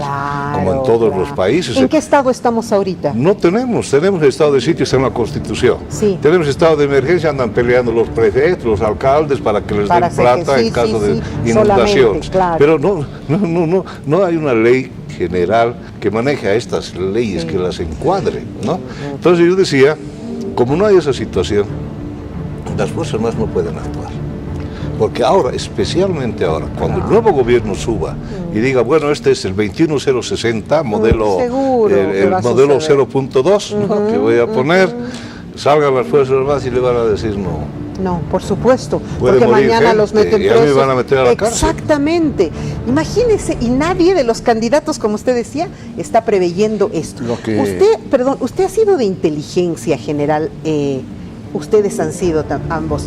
como en todos los países. ¿En qué estado estamos ahorita? No tenemos estado de sitio, está en la Constitución. Sí. Tenemos estado de emergencia, andan peleando los prefectos, los alcaldes para que les den plata en caso de inundaciones. Claro. Pero no hay una ley general que maneje a estas leyes, que las encuadre, ¿no? Entonces yo decía, como no hay esa situación, las Fuerzas Armadas no pueden actuar. Porque ahora, especialmente ahora, cuando el nuevo gobierno suba y diga, bueno, este es el 21060, modelo, seguro el modelo 0.2, ¿no? Que voy a poner, salgan las Fuerzas Armadas y le van a decir no. No, por supuesto, Puede porque morir mañana gente, los meten y a mí presos. me van a meter a la cárcel. Exactamente. Imagínese, y nadie de los candidatos, como usted decía, está preveyendo esto. Usted ha sido de inteligencia general, ustedes han sido ambos.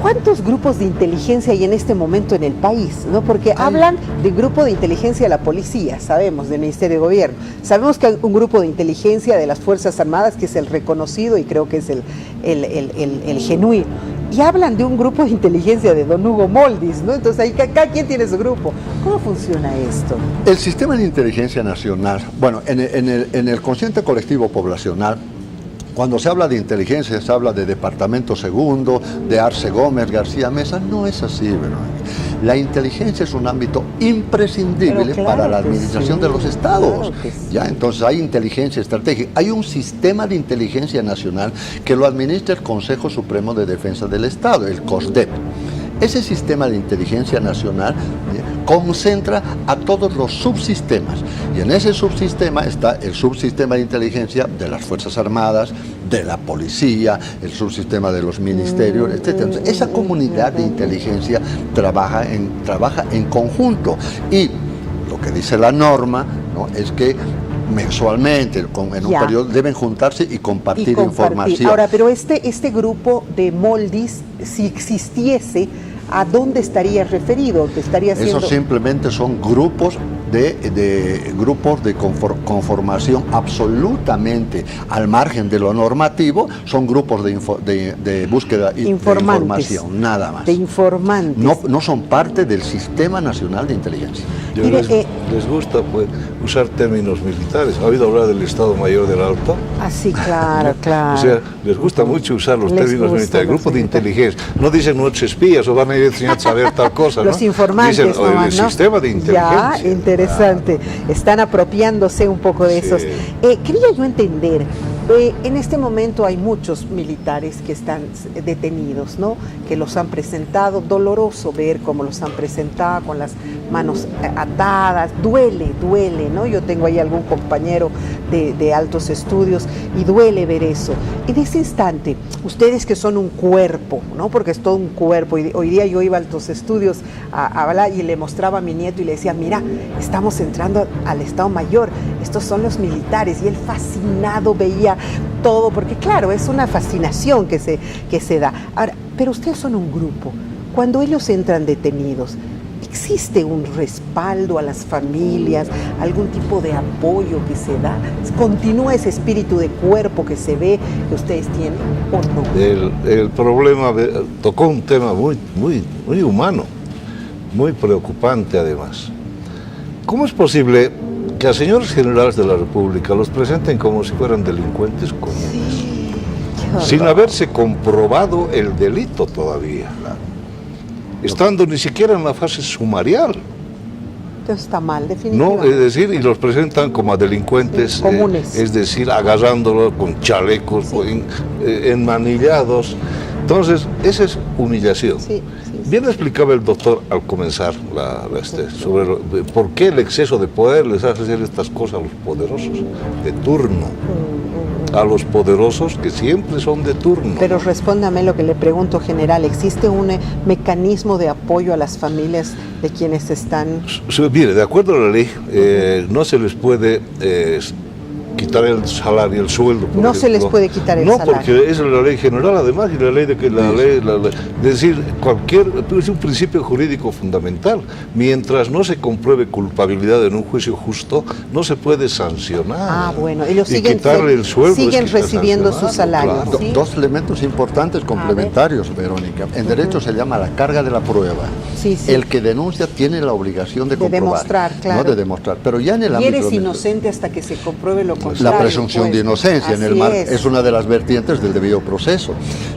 ¿Cuántos grupos de inteligencia hay en este momento en el país? ¿No? Porque hablan de grupo de inteligencia de la policía, sabemos, del Ministerio de Gobierno. Sabemos que hay un grupo de inteligencia de las Fuerzas Armadas, que es el reconocido y creo que es el genuino. Y hablan de un grupo de inteligencia de don Hugo Moldis, ¿no? Entonces ahí cada quien tiene su grupo. ¿Cómo funciona esto? El sistema de inteligencia nacional, bueno, en el consciente colectivo poblacional, cuando se habla de inteligencia, se habla de Departamento Segundo, de Arce Gómez, García Mesa. No es así, ¿verdad? La inteligencia es un ámbito imprescindible para la administración de los estados. Claro que sí. ¿Ya? Entonces hay inteligencia estratégica. Hay un sistema de inteligencia nacional que lo administra el Consejo Supremo de Defensa del Estado, el COSDEP. Ese sistema de inteligencia nacional concentra a todos los subsistemas, y en ese subsistema está el subsistema de inteligencia de las Fuerzas Armadas, de la policía, el subsistema de los ministerios, etc. Entonces, esa comunidad de inteligencia trabaja en conjunto, y lo que dice la norma, ¿no?, es que mensualmente, en un periodo, deben juntarse y compartir información. Ahora, pero este grupo de Moldis, si existiese, ¿a dónde estaría referido? ¿Qué estaría haciendo? Eso simplemente son grupos de conformación absolutamente al margen de lo normativo, son grupos de búsqueda de información, nada más. De informantes. No son parte del Sistema Nacional de Inteligencia. Les gusta, pues, usar términos militares. ¿Ha oído hablar del Estado Mayor del Alto? Ah, sí, claro, claro. O sea, les gusta mucho usar los términos militares. Grupo de inteligencia. No dicen nuestros espías o van a ir a enseñar a saber tal cosa, Los ¿no? informantes, dicen, nomás, el ¿no? sistema de inteligencia. Ya, interesante. Están apropiándose un poco de esos. Quería yo entender, en este momento hay muchos militares que están detenidos, ¿no? Que los han presentado, doloroso ver cómo los han presentado con las manos atadas, duele, ¿no? Yo tengo ahí algún compañero de altos estudios y duele ver eso. En ese instante, ustedes que son un cuerpo, ¿no? Porque es todo un cuerpo, y hoy día yo iba a altos estudios a hablar y le mostraba a mi nieto y le decía, mira, estamos entrando al Estado Mayor, estos son los militares, y él fascinado veía todo, porque claro, es una fascinación que se da. Ahora, pero ustedes son un grupo, cuando ellos entran detenidos, ¿existe un respaldo a las familias, algún tipo de apoyo que se da? ¿Continúa ese espíritu de cuerpo que se ve que ustedes tienen o no? El problema tocó un tema muy humano, muy preocupante además. ¿Cómo es posible que a señores generales de la República los presenten como si fueran delincuentes comunes, sin haberse comprobado el delito todavía, estando ni siquiera en la fase sumarial? Entonces está mal, definitivamente. No, es decir, y los presentan como a delincuentes comunes. Es decir, agarrándolos con chalecos, enmanillados. Entonces, esa es humillación. Bien explicaba el doctor al comenzar sobre por qué el exceso de poder les hace hacer estas cosas a los poderosos de turno. a los poderosos que siempre son de turno. Pero respóndame lo que le pregunto, general. ¿Existe un mecanismo de apoyo a las familias de quienes están...? Mire, de acuerdo a la ley, no se les puede quitar el salario, el sueldo. No se les puede quitar el salario. No, porque es la ley general, además, y la ley de que es decir, es un principio jurídico fundamental. Mientras no se compruebe culpabilidad en un juicio justo, no se puede sancionar. Ah, bueno, ellos siguen, quitarle el sueldo siguen recibiendo su salario. Claro. ¿Sí? Dos elementos importantes complementarios, Verónica. En derecho se llama la carga de la prueba. Sí, sí. El que denuncia tiene la obligación de comprobar. Demostrar, claro. No de demostrar. Pero ya en el Y ámbito eres inocente hasta que se compruebe lo contrario. la presunción pues, de inocencia en el mar es una de las vertientes del debido proceso.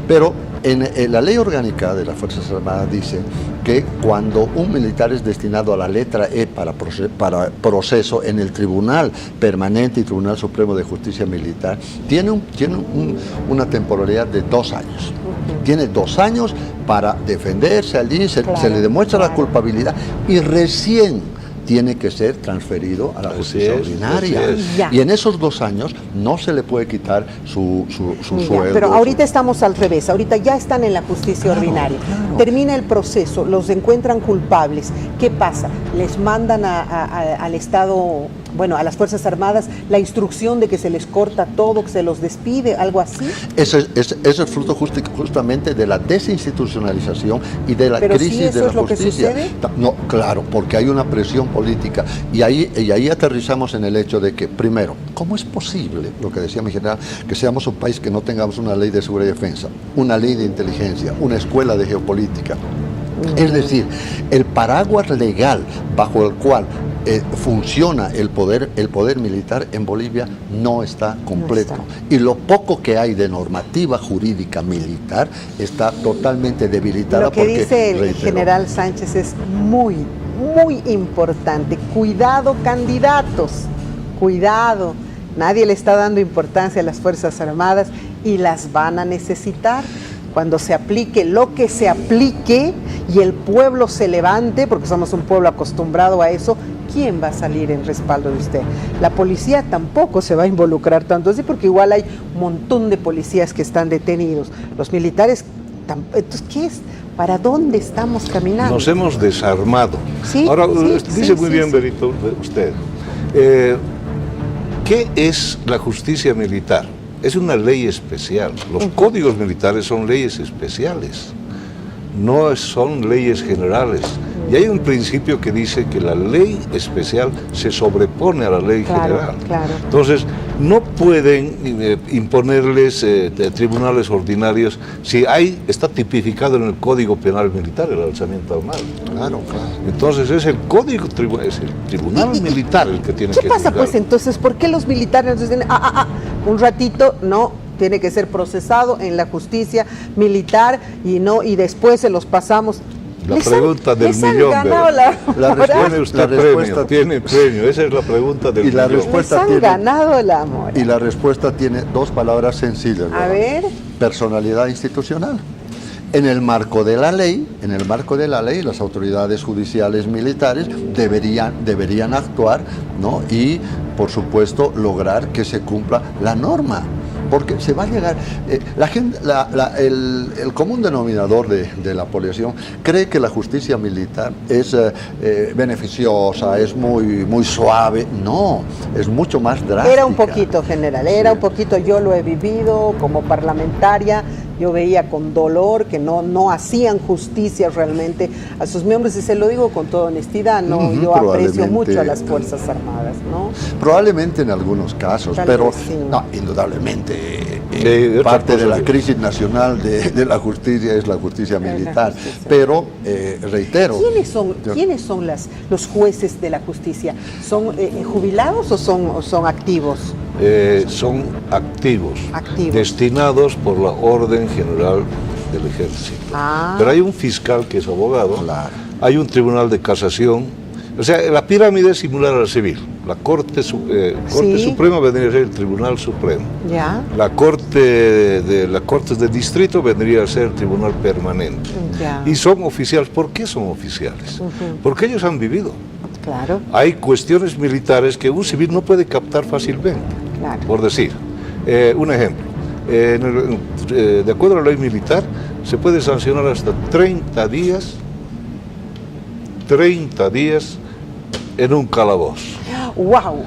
Pero en la ley orgánica de las Fuerzas Armadas dice que cuando un militar es destinado a la letra E para proceso en el Tribunal Permanente y Tribunal Supremo de Justicia Militar, tiene una temporalidad de 2 años. Tiene 2 años para defenderse allí, se le demuestra la culpabilidad y recién tiene que ser transferido a la justicia ordinaria. Y en esos 2 años no se le puede quitar su sueldo. Pero ahorita estamos al revés, ahorita ya están en la justicia ordinaria. Claro. Termina el proceso, los encuentran culpables. ¿Qué pasa? Les mandan al Estado, bueno, a las Fuerzas Armadas, la instrucción de que se les corta todo, que se los despide, algo así. Eso es fruto justamente de la desinstitucionalización y de la crisis de la justicia. No, claro, porque hay una presión política y ahí aterrizamos en el hecho de que, primero, ¿cómo es posible, lo que decía mi general, que seamos un país que no tengamos una ley de seguridad y defensa, una ley de inteligencia, una escuela de geopolítica? Es decir, el paraguas legal bajo el cual funciona el poder militar en Bolivia no está completo. Y lo poco que hay de normativa jurídica militar está totalmente debilitada. Lo que dice el general Sánchez es muy importante. Cuidado, candidatos, cuidado. Nadie le está dando importancia a las Fuerzas Armadas y las van a necesitar. Cuando se aplique lo que se aplique y el pueblo se levante, porque somos un pueblo acostumbrado a eso, ¿quién va a salir en respaldo de usted? La policía tampoco se va a involucrar tanto así, porque igual hay un montón de policías que están detenidos. Los militares, entonces, ¿qué es? ¿Para dónde estamos caminando? Nos hemos desarmado. ¿Sí? Ahora, dice muy bien, Berito, usted, ¿qué es la justicia militar? Es una ley especial. Los códigos militares son leyes especiales, no son leyes generales. Y hay un principio que dice que la ley especial se sobrepone a la ley general. Claro. Entonces, no pueden imponerles tribunales ordinarios si está tipificado en el Código Penal Militar el alzamiento armado. Claro. Entonces es el tribunal militar el que tiene que... ¿Qué pasa pues entonces? ¿Por qué los militares dicen, un ratito, no, tiene que ser procesado en la justicia militar y después se los pasamos? La pregunta del millón, la respuesta tiene premio, esa es la pregunta del millón. Les han ganado el amor. Y la respuesta tiene 2 palabras sencillas. A ver. Personalidad institucional. En el marco de la ley, las autoridades judiciales militares deberían actuar, ¿no? Y, por supuesto, lograr que se cumpla la norma. Porque se va a llegar, el común denominador de la población cree que la justicia militar es beneficiosa, es muy suave. No, es mucho más drástica. Era un poquito, general, un poquito, yo lo he vivido como parlamentaria. Yo veía con dolor que no hacían justicia realmente a sus miembros, y se lo digo con toda honestidad, ¿no? Yo aprecio mucho a las Fuerzas Armadas, ¿no? Probablemente en algunos casos, pero no, indudablemente parte de la crisis nacional de la justicia es la justicia militar. Pero, reitero... ¿Quiénes son los jueces de la justicia? ¿Son jubilados o son activos? Son activos, destinados por la Orden General del Ejército. Pero hay un fiscal que es abogado, hay un tribunal de casación, o sea, la pirámide es similar a la civil. La Corte Suprema vendría a ser el Tribunal Supremo. La Corte de Distrito vendría a ser el Tribunal Permanente. Y son oficiales. ¿Por qué son oficiales? Porque ellos han vivido. Claro. Hay cuestiones militares que un civil no puede captar fácilmente. Por decir, Un ejemplo, de acuerdo a la ley militar, se puede sancionar hasta 30 días en un calabozo. ¡Wow!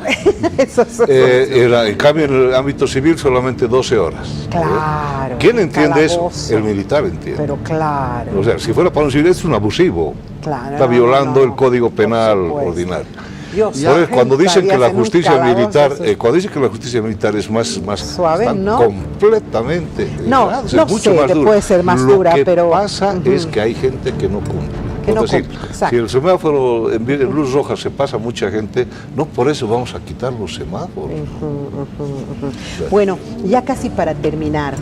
En cambio, en el ámbito civil, solamente 12 horas. Claro. ¿Quién entiende calabozo. eso? El militar entiende. Pero claro. O sea, si fuera para un civil, es un abusivo. Claro, Está violando no, el Código Penal por supuesto. ordinario. Dios, Por eso, cuando dicen que la justicia militar, eso es- cuando dicen que la justicia militar es más Suave, están ¿no? completamente No, errados, no es mucho sé, más que duro. puede ser más dura, pero- Lo que pasa es que hay gente que no cumple. Que no Es decir, cumple, exacto. si el semáforo en luz roja se pasa mucha gente, no por eso vamos a quitar los semáforos. Bueno, ya casi para terminar,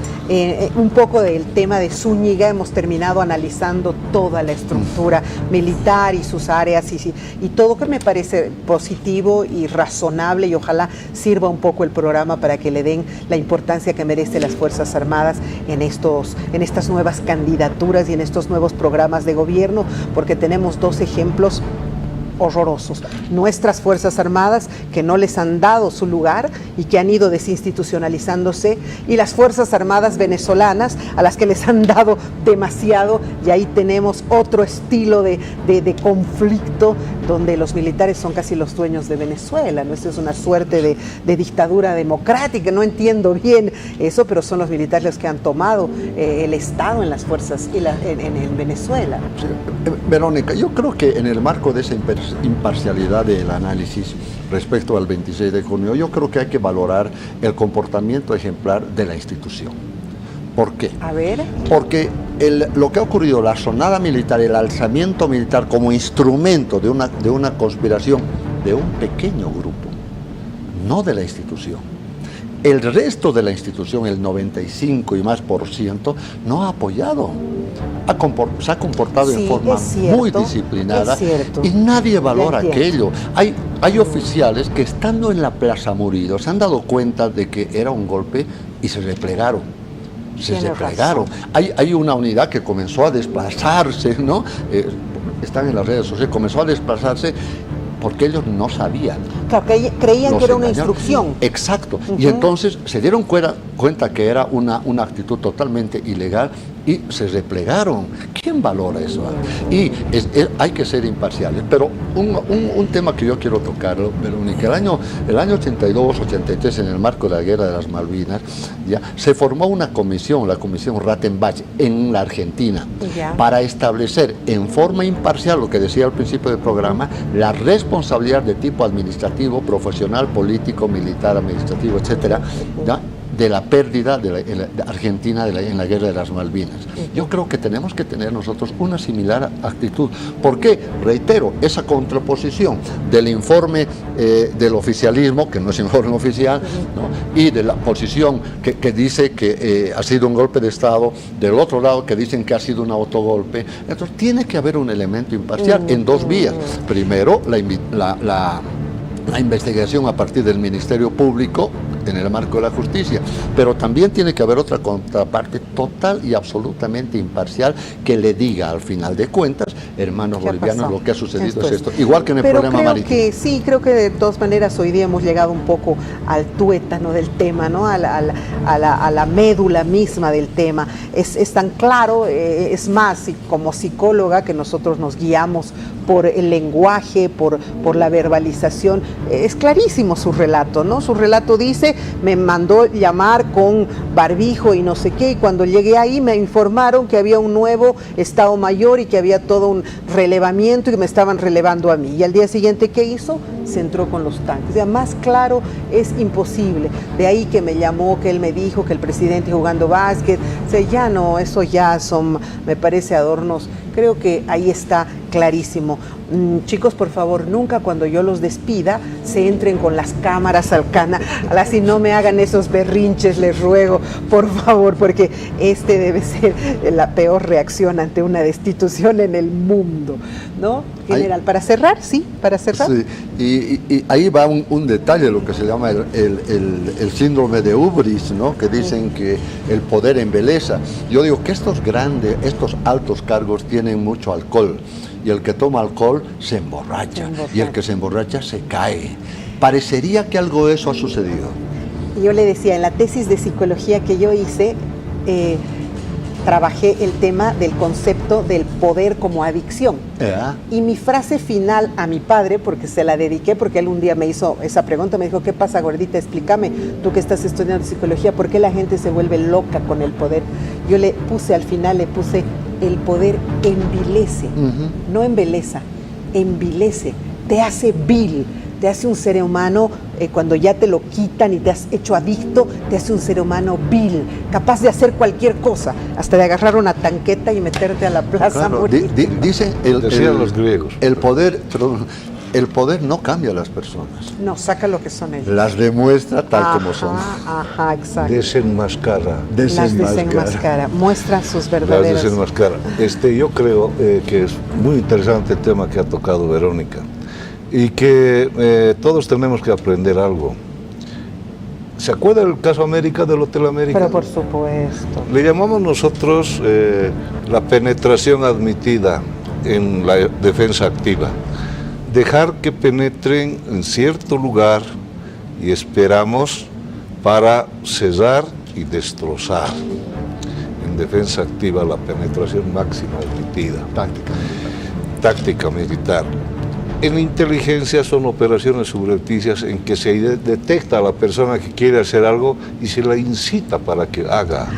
un poco del tema de Zúñiga, hemos terminado analizando toda la estructura militar y sus áreas y todo, que me parece positivo y razonable, y ojalá sirva un poco el programa para que le den la importancia que merece las Fuerzas Armadas en estas nuevas candidaturas y en estos nuevos programas de gobierno, porque tenemos dos ejemplos horrorosos. Nuestras Fuerzas Armadas, que no les han dado su lugar y que han ido desinstitucionalizándose, y las Fuerzas Armadas venezolanas, a las que les han dado demasiado, y ahí tenemos otro estilo de conflicto, donde los militares son casi los dueños de Venezuela, ¿no? Esto es una suerte de dictadura democrática, no entiendo bien eso, pero son los militares los que han tomado el Estado en las fuerzas en Venezuela. Sí, Verónica, yo creo que en el marco de esa imparcialidad del análisis respecto al 26 de junio, yo creo que hay que valorar el comportamiento ejemplar de la institución. ¿Por qué? A ver. Porque lo que ha ocurrido, la sonada militar, el alzamiento militar como instrumento de una conspiración de un pequeño grupo, no de la institución. El resto de la institución, el 95 y más %, no ha apoyado. Se ha comportado Sí, en forma es cierto, muy disciplinada es cierto. y nadie valora Ya entiendo. aquello. Hay oficiales que, estando en la Plaza Murillo, se han dado cuenta de que era un golpe y se replegaron. Tienes razón. Hay una unidad que comenzó a desplazarse, ¿no? Están en las redes sociales, comenzó a desplazarse porque ellos no sabían. Claro, creían Los que era una engañaron. instrucción. Exacto. Y entonces se dieron cuenta que era una actitud totalmente ilegal y se replegaron. ¿Quién valora eso? Y hay que ser imparciales. Pero un tema que yo quiero tocar, Verónica, el año 82, 83, en el marco de la Guerra de las Malvinas, ya se formó una comisión, la Comisión Rattenbach, en la Argentina, Ya. para establecer en forma imparcial, lo que decía al principio del programa, la responsabilidad de tipo administrativo, profesional, político, militar, administrativo, etcétera, ¿ya?, de la pérdida de Argentina en la Guerra de las Malvinas. Yo creo que tenemos que tener nosotros una similar actitud. ¿Por qué? Reitero, esa contraposición del informe del oficialismo, que no es informe oficial, ¿no?, y de la posición que dice que ha sido un golpe de Estado, del otro lado que dicen que ha sido un autogolpe. Entonces tiene que haber un elemento imparcial en dos vías. Primero, la investigación a partir del Ministerio Público en el marco de la justicia, pero también tiene que haber otra contraparte total y absolutamente imparcial que le diga al final de cuentas, hermanos ¿Qué ha bolivianos, pasado? lo que ha sucedido Esto es esto, igual que en el Pero problema creo marítimo. que sí, creo que de todas maneras hoy día hemos llegado un poco al tuétano del tema, ¿no? a la médula misma del tema. Es tan claro, es más, como psicóloga, que nosotros nos guiamos por el lenguaje, por la verbalización. Es clarísimo su relato, ¿no? Su relato dice, me mandó llamar con barbijo y no sé qué, y cuando llegué ahí me informaron que había un nuevo Estado Mayor y que había todo un relevamiento y que me estaban relevando a mí. Y al día siguiente, ¿qué hizo? Se entró con los tanques. O sea, más claro es imposible. De ahí que me llamó, que él me dijo que el presidente jugando básquet, o sea, ya no, eso ya son, me parece, adornos. Creo que ahí está clarísimo. Chicos, por favor, nunca cuando yo los despida se entren con las cámaras al canal, así no me hagan esos berrinches, les ruego, por favor, porque este debe ser la peor reacción ante una destitución en el mundo, ¿no? General, para cerrar, sí, para cerrar. Sí, y ahí va un detalle, lo que se llama el síndrome de Ubris, ¿no?, que dicen que el poder embeleza. Yo digo que estos altos cargos tienen mucho alcohol, y el que toma alcohol se emborracha, y el que se emborracha se cae. Parecería que algo de eso ha sucedido. Yo le decía, en la tesis de psicología que yo hice, trabajé el tema del concepto del poder como adicción. Y mi frase final a mi padre, porque se la dediqué, porque él un día me hizo esa pregunta, me dijo, ¿qué pasa, gordita? Explícame, tú que estás estudiando psicología, ¿por qué la gente se vuelve loca con el poder? Yo le puse, al final le puse, el poder envilece, no embeleza, envilece, te hace vil, te hace un ser humano, cuando ya te lo quitan y te has hecho adicto, te hace un ser humano vil, capaz de hacer cualquier cosa, hasta de agarrar una tanqueta y meterte a la plaza. Claro, dicen decían los griegos. El poder no cambia a las personas. No, saca lo que son ellos. Las demuestra tal como son. Ajá, exacto. Desenmascara. Las desenmascara, muestra sus verdaderas. Las desenmascara. Yo creo que es muy interesante el tema que ha tocado Verónica. Y que todos tenemos que aprender algo. ¿Se acuerda del caso América, del Hotel América? Pero por supuesto. Le llamamos nosotros la penetración admitida en la defensa activa. Dejar que penetren en cierto lugar y esperamos para cesar y destrozar. En defensa activa, la penetración máxima admitida. Táctica militar. En inteligencia son operaciones subrepticias en que se detecta a la persona que quiere hacer algo y se la incita para que haga.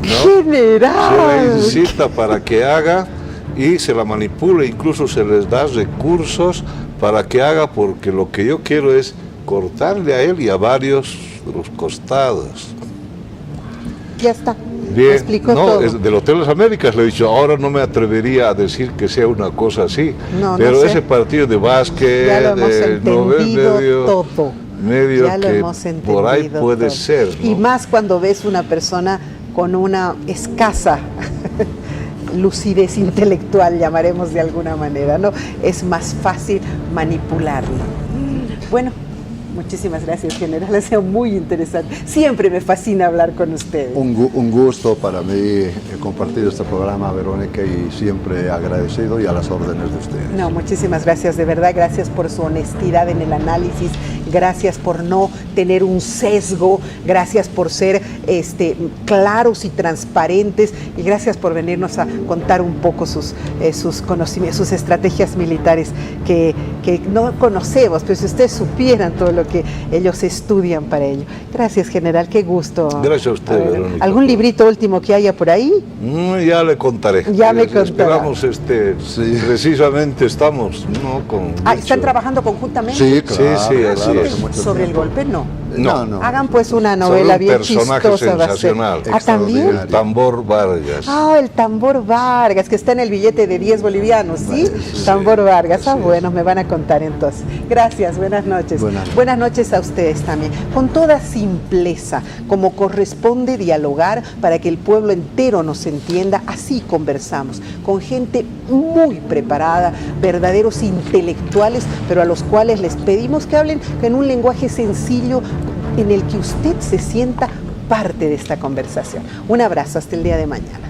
¿No? ¡General! Se la incita para que haga y se la manipula, incluso se les da recursos para que haga, porque lo que yo quiero es cortarle a él y a varios de los costados. Ya está. Bien, explicó no, todo. Del Hotel Las Américas le he dicho, ahora no me atrevería a decir que sea una cosa así, No, pero no sé. ese partido de básquet, Ya lo hemos entendido todo. medio Ya lo que hemos entendido por ahí puede todo. ser, ¿no? Y más cuando ves una persona con una escasa lucidez intelectual, llamaremos de alguna manera, ¿no? Es más fácil manipularlo. Bueno, muchísimas gracias, general, ha sido muy interesante. Siempre me fascina hablar con ustedes. Un gusto para mí compartir este programa, Verónica, y siempre agradecido y a las órdenes de ustedes. No, muchísimas gracias, de verdad, gracias por su honestidad en el análisis, gracias por no tener un sesgo, gracias por ser claros y transparentes, y gracias por venirnos a contar un poco sus conocimientos, sus estrategias militares que no conocemos, pero si ustedes supieran todo lo que ellos estudian para ello. Gracias, general, qué gusto. Gracias a usted, Verónica. ¿Algún librito último que haya por ahí? Ya le contaré. Ya me contará. Esperamos, precisamente estamos, ¿no? ¿Están trabajando conjuntamente? Sí, claro. Sí, así es. ¿Sobre el golpe? No. No. Hagan pues una novela bien personaje chistosa. sensacional. ¿También? El Tambor Vargas. El Tambor Vargas, que está en el billete de 10 bolivianos, ¿sí? Tambor Vargas. Bueno, me van a contar entonces. Gracias, buenas noches. Buenas noches a ustedes también. Con toda simpleza, como corresponde dialogar para que el pueblo entero nos entienda, así conversamos, con gente muy preparada, verdaderos intelectuales, pero a los cuales les pedimos que hablen en un lenguaje sencillo en el que usted se sienta parte de esta conversación. Un abrazo, hasta el día de mañana.